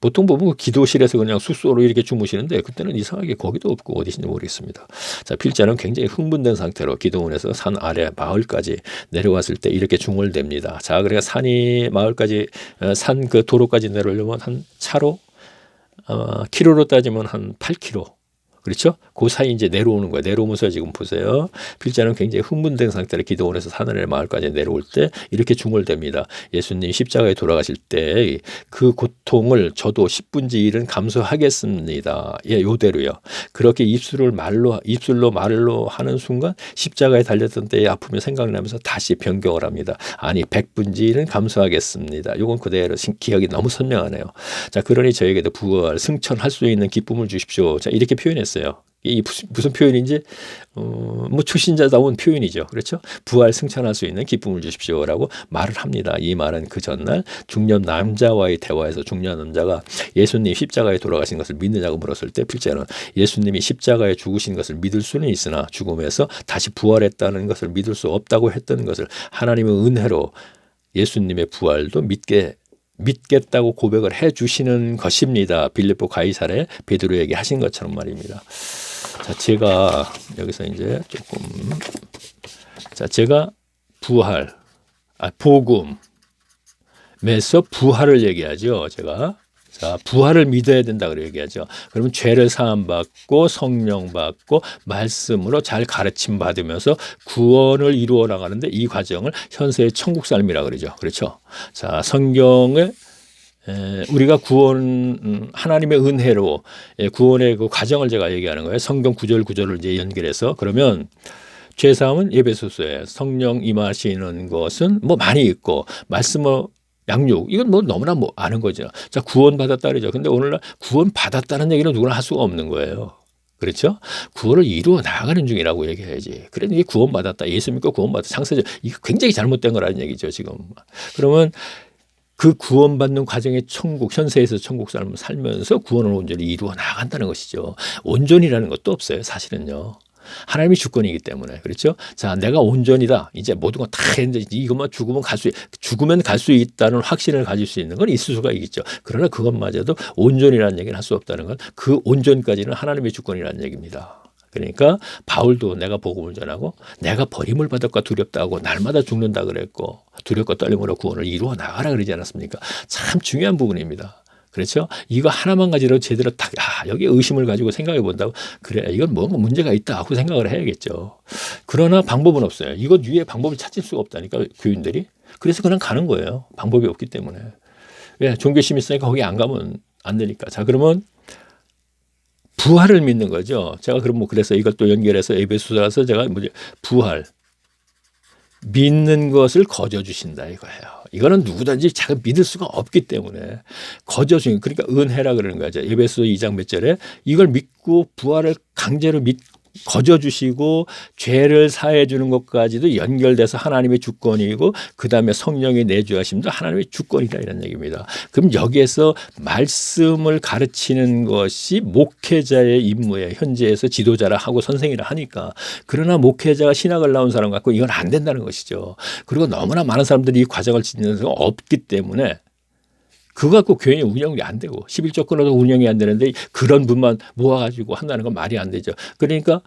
보통 보면 기도실에서 그냥 숙소로 이렇게 주무시는데 그때는 이상하게 거기도 없고 어디신지 모르겠습니다. 자, 필자는 굉장히 흥분된 상태로 기도원에서 산 아래 마을까지 내려왔을 때 이렇게 중얼댑니다. 자, 그러니까 산이 마을까지 산 그 도로까지 내려오려면 한 차로 키로로 따지면 한 8km. 그렇죠? 그 사이 이제 내려오는 거예요. 내려오면서 지금 보세요. 필자는 굉장히 흥분된 상태로 기도원에서 산하늘 마을까지 내려올 때 이렇게 중얼댑니다. 예수님 십자가에 돌아가실 때 그 고통을 저도 10분지 1은 감수하겠습니다. 예, 요대로요. 그렇게 입술로 말로 하는 순간 십자가에 달렸던 때의 아픔이 생각나면서 다시 변경을 합니다. 아니 100분지 1은 감수하겠습니다. 이건 그대로 기억이 너무 선명하네요. 자, 그러니 저에게도 부활, 승천할 수 있는 기쁨을 주십시오. 자, 이렇게 표현했어요. 이 무슨 표현인지 뭐 초신자다운 표현이죠. 그렇죠? 부활 승천할 수 있는 기쁨을 주십시오라고 말을 합니다. 이 말은 그 전날 중년 남자와의 대화에서 중년 남자가 예수님 십자가에 돌아가신 것을 믿느냐고 물었을 때 필자는 예수님이 십자가에 죽으신 것을 믿을 수는 있으나 죽음에서 다시 부활했다는 것을 믿을 수 없다고 했던 것을 하나님의 은혜로 예수님의 부활도 믿겠다고 고백을 해 주시는 것입니다. 빌립보 가이사랴 베드로에게 하신 것처럼 말입니다. 자, 제가 여기서 이제 조금 제가 복음에서 부활을 얘기하죠. 자, 부활을 믿어야 된다고 얘기하죠. 그러면 죄를 사함 받고 성령 받고 말씀으로 잘 가르침 받으면서 구원을 이루어 나가는데 이 과정을 현세의 천국 삶이라고 그러죠. 그렇죠? 자, 성경에 우리가 구원 하나님의 은혜로 구원의 그 과정을 제가 얘기하는 거예요. 성경 구절을 이제 연결해서 그러면 죄 사함은 에베소서에 성령 임하시는 것은 뭐 많이 있고 말씀을 양육 이건 뭐 너무나 뭐 아는 거죠. 자, 구원 받았다 그러죠. 근데 오늘날 구원 받았다는 얘기는 누구나 할 수가 없는 거예요. 그렇죠? 구원을 이루어 나가는 중이라고 얘기해야지. 그래도 이게 구원 받았다. 예수 믿고 구원 받았다. 창세적 이게 굉장히 잘못된 거라는 얘기죠. 지금. 그러면 그 구원받는 과정의 천국, 현세에서 천국 삶을 살면서 구원을 온전히 이루어 나간다는 것이죠. 온전이라는 것도 없어요. 사실은요. 하나님이 주권이기 때문에. 그렇죠? 자, 내가 온전이다. 이제 모든 건 다 했는데 이것만 죽으면 갈 수 있다는 확신을 가질 수 있는 건 있을 수가 있죠. 그러나 그것마저도 온전이라는 얘기는 할 수 없다는 건 그 온전까지는 하나님의 주권이라는 얘기입니다. 그러니까 바울도 내가 복음을 전하고 내가 버림을 받을까 두렵다고 날마다 죽는다 그랬고 두렵고 떨림으로 구원을 이루어 나가라 그러지 않았습니까? 참 중요한 부분입니다. 그렇죠? 이거 하나만 가지고 제대로 딱 여기 의심을 가지고 생각해 본다고 그래 이건 뭔가 문제가 있다 하고 생각을 해야겠죠. 그러나 방법은 없어요. 이것 위에 방법을 찾을 수가 없다니까 교인들이. 그래서 그냥 가는 거예요. 방법이 없기 때문에. 왜? 종교심이 있으니까 거기 안 가면 안 되니까. 자, 그러면 부활을 믿는 거죠. 제가 그럼 그래서 이것도 연결해서 에베소서라서 제가 부활 믿는 것을 거저 주신다 이거예요. 이거는 누구든지 자기가 믿을 수가 없기 때문에 거저 주신 그러니까 은혜라 그러는 거죠. 에베소서 2장 몇 절에 이걸 믿고 부활을 강제로 거저 주시고 죄를 사해 주는 것까지도 연결돼서 하나님의 주권이고 그다음에 성령의 내주하심도 하나님의 주권이다 이런 얘기입니다. 그럼 여기에서 말씀을 가르치는 것이 목회자의 임무에 현재에서 지도자라 하고 선생이라 하니까 그러나 목회자가 신학을 나온 사람 같고 이건 안 된다는 것이죠. 그리고 너무나 많은 사람들이 이 과정을 지니는 수가 없기 때문에 그거 갖고 교회는 운영이 안 되고 11조 끊어도 운영이 안 되는데 그런 분만 모아가지고 한다는 건 말이 안 되죠. 그러니까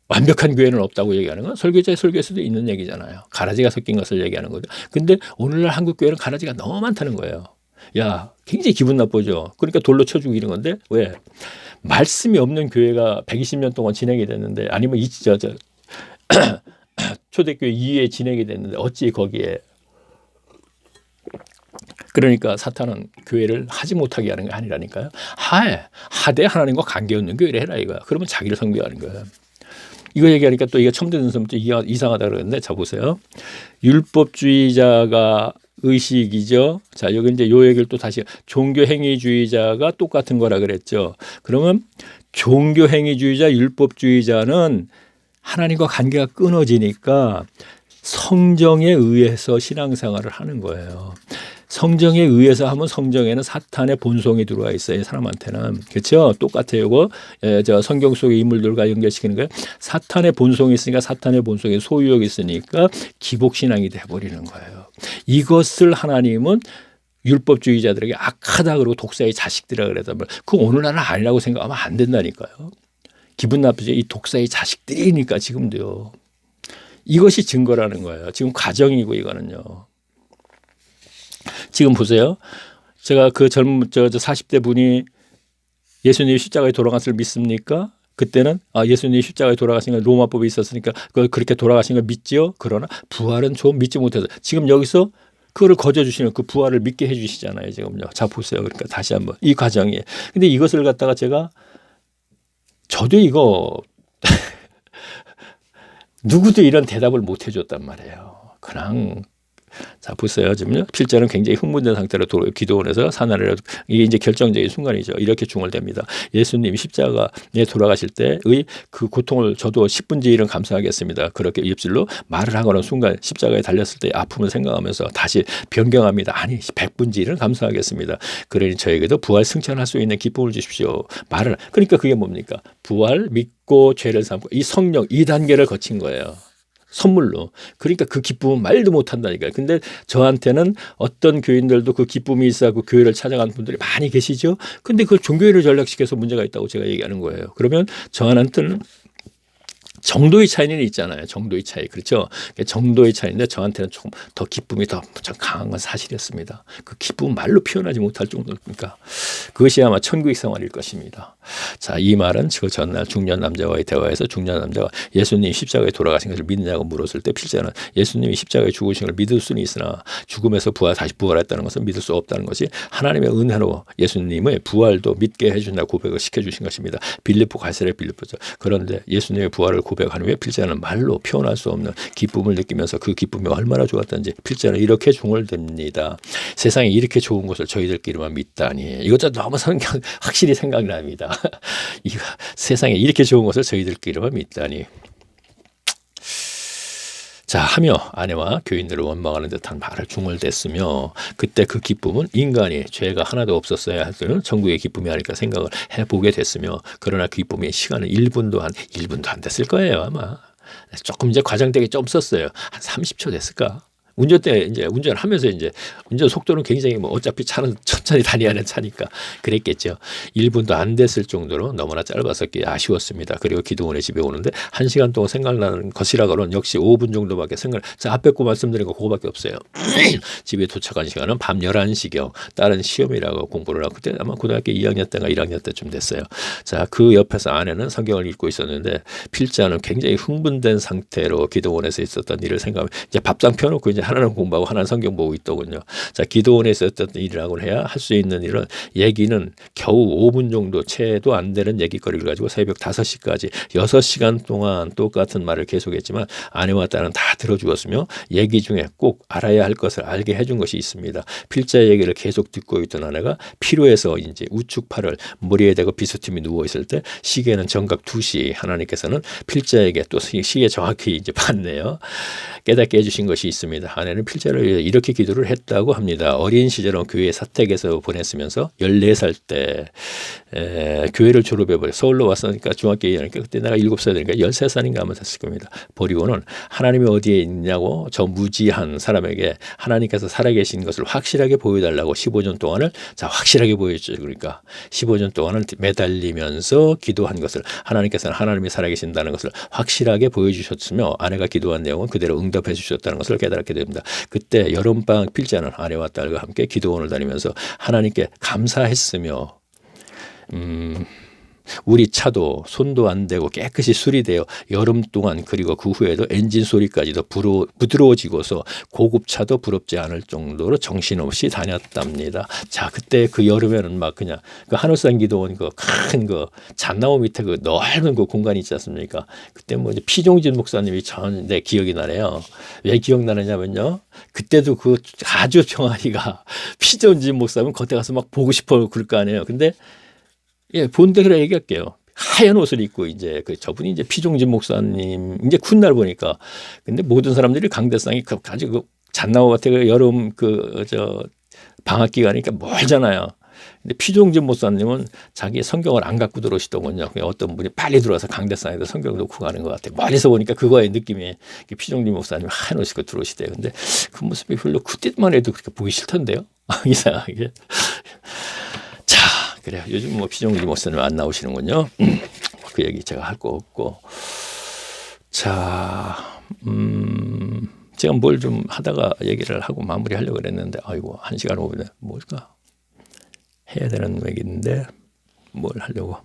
완벽한 교회는 없다고 얘기하는 건 설교자의 설교에서도 있는 얘기잖아요. 가라지가 섞인 것을 얘기하는 거죠. 근데 오늘날 한국 교회는 가라지가 너무 많다는 거예요. 야, 굉장히 기분 나쁘죠. 그러니까 돌로 쳐 죽이는 건데 왜? 말씀이 없는 교회가 120년 동안 진행이 됐는데 아니면 초대교회 이후에 진행이 됐는데 어찌 거기에 그러니까 사탄은 교회를 하지 못하게 하는 게 아니라니까요. 하되 하나님과 관계없는 교회를 해라 이거야. 그러면 자기를 성교하는 거야. 이거 얘기하니까 또 이게 처음 듣는 사람부터 이상하다 그러는데 자 보세요. 율법주의자가 의식이죠. 자 여기 이제 요 얘기를 또 다시 종교행위주의자가 똑같은 거라 그랬죠. 그러면 종교행위주의자, 율법주의자는 하나님과 관계가 끊어지니까 성정에 의해서 신앙생활을 하는 거예요. 성정에 의해서 하면 성정에는 사탄의 본성이 들어와 있어요. 사람한테는. 그렇죠? 똑같아요. 이거 저 성경 속의 인물들과 연결시키는 거예요. 사탄의 본성이 있으니까 사탄의 본성에 소유욕이 있으니까 기복신앙이 돼버리는 거예요. 이것을 하나님은 율법주의자들에게 악하다 그러고 독사의 자식들이라 그랬다면 그 오늘날은 아니라고 생각하면 안 된다니까요. 기분 나쁘죠. 이 독사의 자식들이니까 지금도요. 이것이 증거라는 거예요. 지금 가정이고 이거는요. 지금 보세요. 제가 그 젊은 40대 분이 예수님이 십자가에 돌아갔을 믿습니까? 그때는 예수님이 십자가에 돌아가신 건 로마법이 있었으니까 그렇게 돌아가신 걸 믿지요. 그러나 부활은 좀 믿지 못해서 지금 여기서 그거를 거저주시는 그 부활을 믿게 해주시잖아요. 지금요. 자 보세요. 그러니까 다시 한번 이 과정이에요. 근데 이것을 갖다가 저도 이거 누구도 이런 대답을 못 해줬단 말이에요. 그냥 자 보세요. 지금요. 필자는 굉장히 흥분된 상태로 기도원에서 사나리라 이게 이제 결정적인 순간이죠. 이렇게 중얼댑니다. 예수님이 십자가에 돌아가실 때의 그 고통을 저도 10분지 1은 감수하겠습니다. 그렇게 입술로 말을 하거나 순간 십자가에 달렸을 때 아픔을 생각하면서 다시 변경합니다. 아니 100분지 1은 감수하겠습니다. 그러니 저에게도 부활 승천할 수 있는 기쁨을 주십시오. 그러니까 그게 뭡니까? 부활 믿고 죄를 삼고 이 성령 이 단계를 거친 거예요. 선물로. 그러니까 그 기쁨은 말도 못한다니까요. 근데 저한테는 어떤 교인들도 그 기쁨이 있어서 교회를 찾아가는 분들이 많이 계시죠. 근데 그 종교회를 전락시켜서 문제가 있다고 제가 얘기하는 거예요. 그러면 저한테는 정도의 차이는 있잖아요. 정도의 차이. 그렇죠. 정도의 차이인데 저한테는 조금 더 기쁨이 더 강한 건 사실이었습니다. 그 기쁨은 말로 표현하지 못할 정도니까 그것이 아마 천국의 생활일 것입니다. 자, 이 말은 그 전날 중년 남자와의 대화에서 중년 남자가 예수님이 십자가에 돌아가신 것을 믿느냐고 물었을 때 필자는 예수님이 십자가에 죽으신 걸 믿을 수는 있으나 죽음에서 다시 부활했다는 것은 믿을 수 없다는 것이 하나님의 은혜로 예수님의 부활도 믿게 해준다고 고백을 시켜주신 것입니다. 빌립보 가이사랴 빌립보죠. 그런데 예수님의 부활을 고백한 후에 필자는 말로 표현할 수 없는 기쁨을 느끼면서 그 기쁨이 얼마나 좋았던지 필자는 이렇게 중얼댑니다. 세상에 이렇게 좋은 것을 저희들끼리만 믿다니. 이것도 너무 확실히 생각납니다. 세상에 이렇게 좋은 것을 저희들끼리만 믿다니. 자 하며 아내와 교인들을 원망하는 듯한 말을 중얼댔으며 그때 그 기쁨은 인간이 죄가 하나도 없었어야 할 때는 천국의 기쁨이 아닐까 생각을 해보게 됐으며 그러나 그 기쁨의 시간은 1분도 안 됐을 거예요 아마. 조금 이제 과장되게 좀 썼어요. 한 30초 됐을까? 운전하면서 운전 속도는 굉장히 어차피 차는 천천히 다녀야 하는 차니까 그랬겠죠. 1분도 안 됐을 정도로 너무나 짧았었기에 아쉬웠습니다. 그리고 기도원의 집에 오는데 1시간 동안 생각나는 것이라고는 역시 5분 정도밖에 자 앞에 거 말씀드린 거 그거밖에 없어요. 집에 도착한 시간은 밤 11시경 다른 시험이라고 공부를 하고 그때 아마 고등학교 2학년 때가 1학년 때쯤 됐어요. 자, 그 옆에서 아내는 성경을 읽고 있었는데 필자는 굉장히 흥분된 상태로 기도원에서 있었던 일을 생각하면 이제 밥상 펴놓고 이제 하나는 공부하고 하나는 성경 보고 있더군요. 자, 기도원에서 했던 일이라고 해야 할 수 있는 일은 얘기는 겨우 5분 정도 채도 안 되는 얘기거리를 가지고 새벽 5시까지 6시간 동안 똑같은 말을 계속했지만 아내와 딸은 다 들어주었으며 얘기 중에 꼭 알아야 할 것을 알게 해준 것이 있습니다. 필자 얘기를 계속 듣고 있던 아내가 피로해서 이제 우측팔을 머리에 대고 비스듬히 누워 있을 때 시계는 정각 2시 하나님께서는 필자에게 또 시계 정확히 이제 봤네요. 깨닫게 해주신 것이 있습니다. 아내는 필자를 위해 이렇게 기도를 했다고 합니다. 어린 시절은 교회 사택에서 보냈으면서 14살 때 교회를 졸업해버려 서울로 왔으니까 중학교 2학년이니까 그때 내가 7살 되니까 13살인가 하면 됐을 겁니다. 버리고는 하나님이 어디에 있냐고 저 무지한 사람에게 하나님께서 살아계신 것을 확실하게 보여달라고 15년 동안을 확실하게 보여줬죠. 그러니까 15년 동안을 매달리면서 기도한 것을 하나님께서는 하나님이 살아계신다는 것을 확실하게 보여주셨으며 아내가 기도한 내용은 그대로 응답해 주셨다는 것을 깨달았게 됩니다. 그때 여름방학 필자는 아내와 딸과 함께 기도원을 다니면서 하나님께 감사했으며 우리 차도 손도 안 대고 깨끗이 수리되어 여름 동안 그리고 그 후에도 엔진 소리까지도 부드러워지고서 고급차도 부럽지 않을 정도로 정신없이 다녔답니다. 자, 그때 그 여름에는 막 그냥 그 하늘산 기도원 그 큰 그 잣나무 밑에 그 넓은 그 공간이 있지 않습니까? 그때 뭐 이제 피종진 목사님이 내 기억이 나네요. 왜 기억나느냐면요. 그때도 그 아주 병아리가 피종진 목사님 겉에 가서 막 보고 싶어 그럴 거 아니에요. 근데 예, 본대로 얘기할게요. 하얀 옷을 입고 이제 그 저분이 이제 피종진 목사님 이제 훗날 보니까 근데 모든 사람들이 강대상이 아주 그 잣나무 같아 그 여름 그 저 방학 기간이니까 멀잖아요. 근데 피종진 목사님은 자기 성경을 안 갖고 들어오시더군요. 어떤 분이 빨리 들어와서 강대상에도 성경 놓고 가는 것 같아요. 멀리서 보니까 그거의 느낌이 피종진 목사님 하얀 옷 입고 들어오시대요. 근데 그 모습이 별로 그때만 해도 그렇게 보기 싫던데요. 이상하게. 그래요. 요즘 뭐 피종진 목사님 안 나오시는군요. 그 얘기 제가 할 거 없고. 자, 제가 뭘 좀 하다가 얘기를 하고 마무리하려고 그랬는데, 아이고, 1시간 5분에 뭘까? 해야 되는 얘기인데, 뭘 하려고.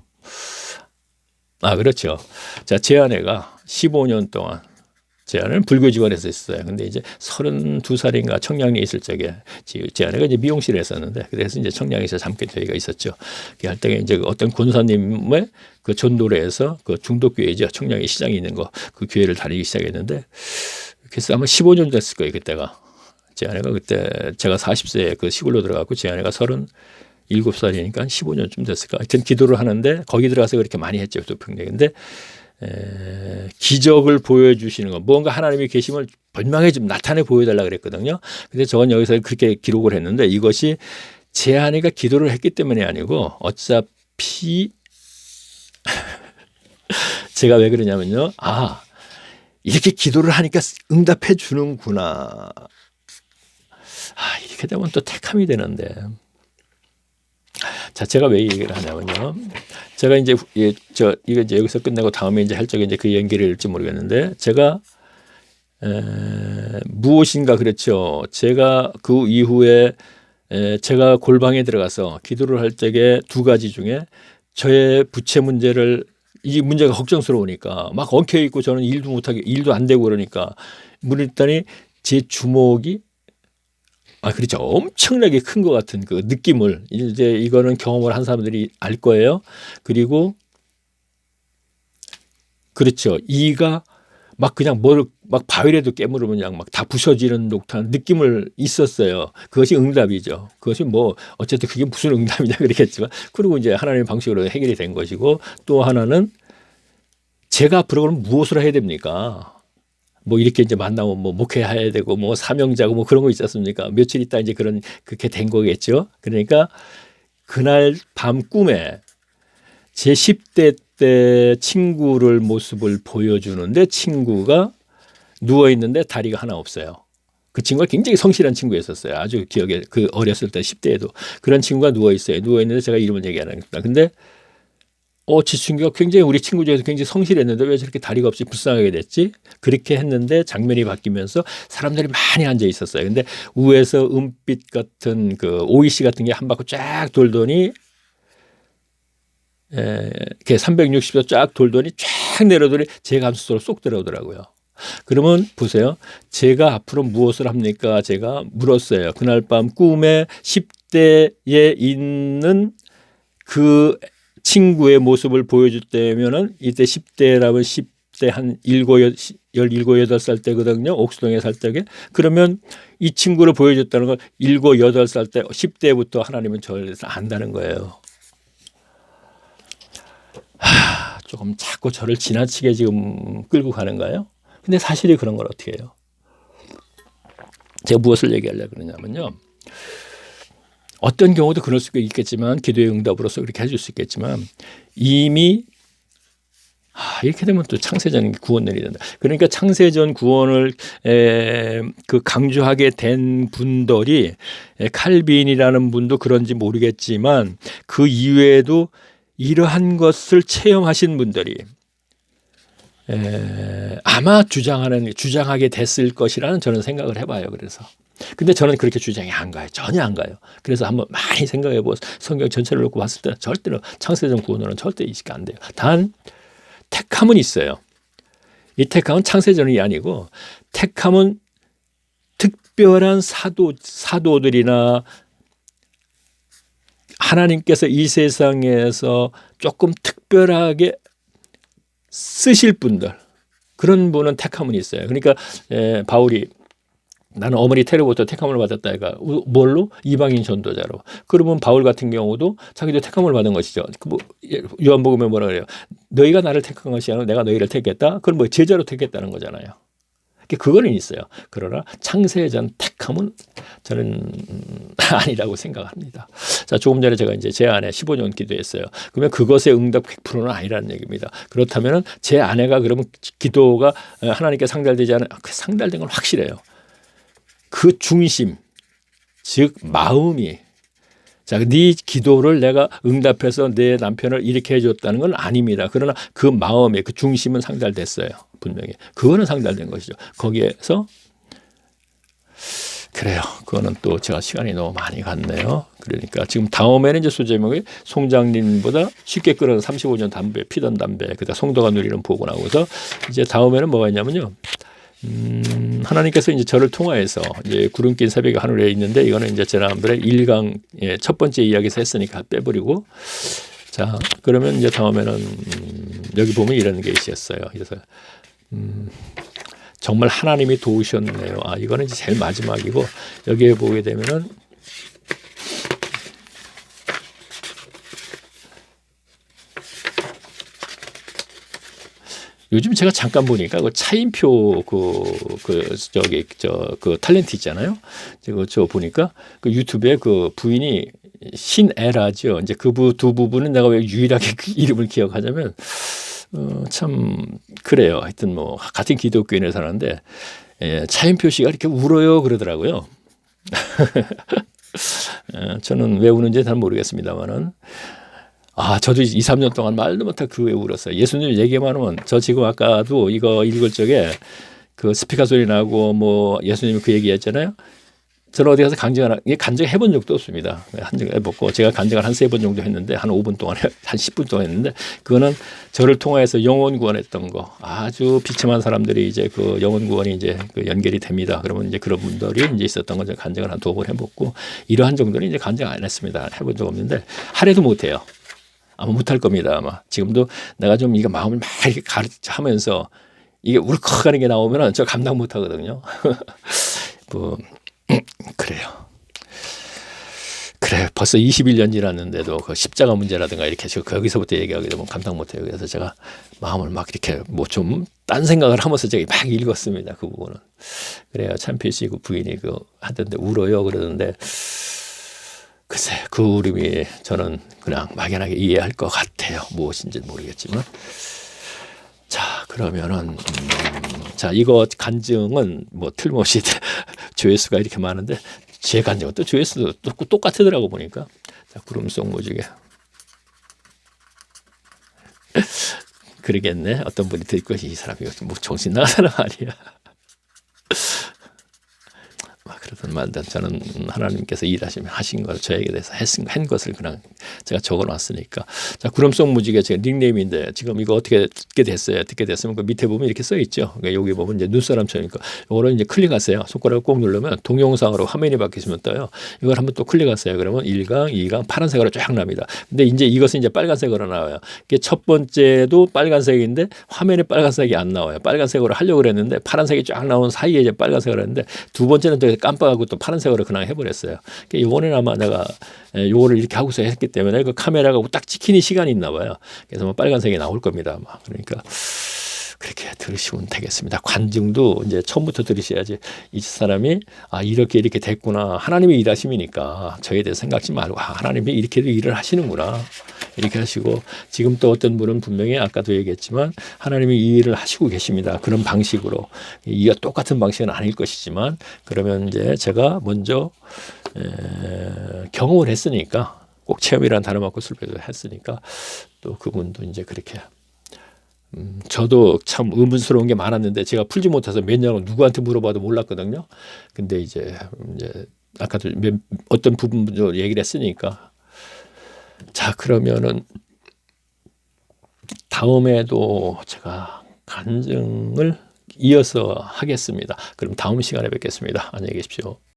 아, 그렇죠. 자, 제 아내가 15년 동안 제 아내는 불교 직원에서 있어요. 근데 이제 32살인가 청량리에 있을 적에 제 아내가 이제 미용실에 했었는데 그래서 이제 청량리에서 잠깐 저희가 있었죠. 할 때에 이제 어떤 권사님의 그 전도례에서 그 중독교회죠. 청량리 시장에 있는 거 그 교회를 다니기 시작했는데 그래서 아마 15년 됐을 거예요. 그때가. 제 아내가 그때 제가 40세에 그 시골로 들어갔고 제 아내가 37살이니까 15년쯤 됐을까. 하여튼 기도를 하는데 거기 들어가서 그렇게 많이 했죠. 또 평양인데 기적을 보여주시는 거 뭔가 하나님의 계심을 분명히 좀 나타내 보여달라 그랬거든요. 근데 저건 여기서 그렇게 기록을 했는데 이것이 제 아내가 기도를 했기 때문이 아니고 어차피 제가 왜 그러냐면요. 아 이렇게 기도를 하니까 응답해 주는구나. 아 이렇게 되면 또 택함이 되는데. 자, 제가 왜 이 얘기를 하냐면요. 제가 이제 이거 이제 여기서 끝내고 다음에 이제 할 적에 이제 그 연기를 할지 모르겠는데 제가 무엇인가 그렇죠. 제가 그 이후에 제가 골방에 들어가서 기도를 할 적에 두 가지 중에 저의 부채 문제를 이 문제가 걱정스러우니까 막 엉켜 있고 저는 일도 못하게 일도 안 되고 그러니까 물었더니 제 주먹이 그렇죠. 엄청나게 큰 것 같은 그 느낌을 이제 이거는 경험을 한 사람들이 알 거예요. 그리고 그렇죠. 이가 막 그냥 막 바위라도 깨물으면 그냥 막 다 부서지는 듯한 느낌을 있었어요. 그것이 응답이죠. 그것이 뭐 어쨌든 그게 무슨 응답이냐 그러겠지만 그리고 이제 하나님의 방식으로 해결이 된 것이고 또 하나는 제가 앞으로 그럼 무엇을 해야 됩니까? 뭐 이렇게 이제 만나면 뭐 목회해야 되고 뭐 사명자고 뭐 그런 거 있지 않습니까? 며칠 있다 이제 그렇게 된 거겠죠. 그러니까 그날 밤 꿈에 제 10대 때 친구를 모습을 보여주는데 친구가 누워 있는데 다리가 하나 없어요. 그 친구가 굉장히 성실한 친구였었어요. 아주 기억에 그 어렸을 때 10대에도 그런 친구가 누워 있어요. 누워 있는데 제가 이름을 얘기 안 합니다. 근데 제 친구가 굉장히 우리 친구 중에서 굉장히 성실했는데 왜 저렇게 다리가 없이 불쌍하게 됐지? 그렇게 했는데 장면이 바뀌면서 사람들이 많이 앉아 있었어요. 근데 위에서 은빛 같은 그 OEC 같은 게 한 바퀴 쫙 돌더니 이렇게 360도 쫙 돌더니 쫙 내려더니 제 감수 속으로 쏙 들어오더라고요. 그러면 보세요. 제가 앞으로 무엇을 합니까? 제가 물었어요. 그날 밤 꿈에 10대에 있는 그 친구의 모습을 보여줄 때면은 이때 10대라면 10대 한 17, 8살 때거든요. 옥수동에 살 때게. 그러면 이 친구를 보여줬다는 건 7, 8살 때 10대부터 하나님은 저를 안다는 거예요. 조금 자꾸 저를 지나치게 지금 끌고 가는가요? 근데 사실이 그런 걸 어떻게 해요? 제가 무엇을 얘기하려고 그러냐면요. 어떤 경우도 그럴 수 있겠지만 기도의 응답으로서 그렇게 해줄 수 있겠지만 이미 이렇게 되면 또 창세전 구원론이 된다. 그러니까 창세전 구원을 그 강조하게 된 분들이 칼빈이라는 분도 그런지 모르겠지만 그 이외에도 이러한 것을 체험하신 분들이 아마 주장하게 됐을 것이라는 저는 생각을 해봐요. 그래서 근데 저는 그렇게 주장이 안 가요. 전혀 안 가요. 그래서 한번 많이 생각해보고 성경 전체를 놓고 봤을 때 절대로 창세전 구원론은 절대 이식이 안 돼요. 단 택함은 있어요. 이 택함은 창세전이 아니고 택함은 특별한 사도들이나 하나님께서 이 세상에서 조금 특별하게 쓰실 분들, 그런 분은 택함은 있어요. 그러니까 바울이 나는 어머니 테로부터 택함을 받았다. 해가 뭘로? 이방인 전도자로. 그러면 바울 같은 경우도 자기도 택함을 받은 것이죠. 요한복음에 뭐라 그래요? 너희가 나를 택한 것이 아니라 내가 너희를 택했다. 그건 뭐 제자로 택했다는 거잖아요. 그거는 있어요. 그러나 창세전 택함은 저는 아니라고 생각합니다. 자, 조금 전에 제가 이제 제 아내 15년 기도했어요. 그러면 그것의 응답 100%는 아니라는 얘기입니다. 그렇다면은 제 아내가 그러면 기도가 하나님께 상달되지 않은 상달된 건 확실해요. 그 중심, 즉 마음이 자, 네 기도를 내가 응답해서 내 남편을 이렇게 해줬다는 건 아닙니다. 그러나 그 마음의 그 중심은 상달됐어요. 분명히. 그거는 상달된 것이죠. 거기에서 그래요. 그거는 또 제가 시간이 너무 많이 갔네요. 그러니까 지금 다음에는 이제 소제목이 송장님보다 쉽게 끓는 35년 담배, 피던 담배, 그다음 송도가 누리는 복고 나오고서 이제 다음에는 뭐가 있냐면요. 하나님께서 이제 저를 통하여서 이제 구름 낀 새벽이 하늘에 있는데 이거는 이제 지난번에 1강 첫 번째 이야기에서 했으니까 빼버리고 자 그러면 이제 다음에는 여기 보면 이런 게 있었어요. 그래서 정말 하나님이 도우셨네요. 아 이거는 이제 제일 마지막이고 여기에 보게 되면은 요즘 제가 잠깐 보니까 그 차인표 그 탤런트 있잖아요. 저 보니까 그 유튜브에 그 부인이 신애라죠. 이제 그 두 부분은 내가 왜 유일하게 그 이름을 기억하자면 참 그래요. 하여튼 뭐 같은 기독교인에 사는데 차인표 씨가 이렇게 울어요 그러더라고요. 저는 왜 우는지 잘 모르겠습니다만은. 아, 저도 2, 3년 동안 말도 못하고 그 후에 울었어요. 예수님 얘기만 하면 저 지금 아까도 이거 읽을 적에 그 스피커 소리 나고 뭐 예수님이 그 얘기했잖아요. 저는 어디 가서 간증을 해본 적도 없습니다. 한증 해봤고 제가 간증을 한 3번 정도 했는데 한 5분 동안 한 10분 동안 했는데 그거는 저를 통해서 영혼 구원했던 거 아주 비참한 사람들이 이제 그 영혼 구원이 이제 그 연결이 됩니다. 그러면 이제 그런 분들이 이제 있었던 거 제가 간증을 한 2번 해봤고 이러한 정도는 이제 간증 안 했습니다. 해본 적 없는데 하래도 못해요. 아마 못할 겁니다. 아마 지금도 내가 좀 이거 마음을 막 이렇게 가르치면서 이게 울컥하는 게 나오면은 저 감당 못 하거든요. 뭐 그래요. 그래 벌써 21년 지났는데도 그 십자가 문제라든가 이렇게 저 거기서부터 얘기하게 되면 감당 못 해요. 그래서 제가 마음을 막 이렇게 뭐 좀 딴 생각을 하면서 제가 막 읽었습니다. 그 부분은. 그래야 참필 씨 그 부인이 그 하던데 울어요 그러는데 글쎄 그 울음이 저는 그냥 막연하게 이해할 것 같아요. 무엇인지는 모르겠지만 자 그러면은 자 이거 간증은 뭐 틀림없이 조회수가 이렇게 많은데 제 간증은 또 조회수도 똑같더라고 보니까 자 구름 속 무지개 그러겠네. 어떤 분이 듣고 이 사람이 뭐 정신 나간 사람 아니야. 그러던 말든 저는 하나님께서 일하시면 하신 걸 저에게 대해서 한 것을 그냥 제가 적어놨으니까 자 구름 속 무지개 제 닉네임인데 지금 이거 어떻게 듣게 됐어요? 듣게 됐으면 그 밑에 보면 이렇게 써 있죠. 그러니까 여기 보면 이제 눈사람처럼니까 이거를 이제 클릭하세요. 손가락을 꼭 누르면 동영상으로 화면이 바뀌시면 떠요. 이걸 한번 또 클릭하세요. 그러면 1강, 2강 파란색으로 쫙 납니다. 근데 이제 이것은 이제 빨간색으로 나와요. 이게 첫 번째도 빨간색인데 화면에 빨간색이 안 나와요. 빨간색으로 하려고 그랬는데 파란색이 쫙 나온 사이에 이제 빨간색으로 했는데 두 번째는 또 깜빡하고 또 파란색으로 그냥 해버렸어요. 이번에는 아마 내가 요거를 이렇게 하고서 했기 때문에 그 카메라가 딱 찍히는 시간이 있나 봐요. 그래서 뭐 빨간색이 나올 겁니다. 아마. 그러니까 그렇게 들으시면 되겠습니다. 관증도 이제 처음부터 들으셔야지 이 사람이 아 이렇게 됐구나. 하나님이 일하심이니까 저에 대해서 생각지 말고 아, 하나님이 이렇게도 일을 하시는구나. 이렇게 하시고 지금 또 어떤 분은 분명히 아까도 얘기했지만 하나님이 이 일을 하시고 계십니다. 그런 방식으로 이가 똑같은 방식은 아닐 것이지만 그러면 이제 제가 먼저 경험을 했으니까 꼭 체험이라는 단어 맞고 술배도 했으니까 또 그분도 이제 그렇게 저도 참 의문스러운 게 많았는데 제가 풀지 못해서 몇 년을 누구한테 물어봐도 몰랐거든요. 근데 이제 아까도 어떤 부분도 얘기를 했으니까 자 그러면은 다음에도 제가 간증을 이어서 하겠습니다. 그럼 다음 시간에 뵙겠습니다. 안녕히 계십시오.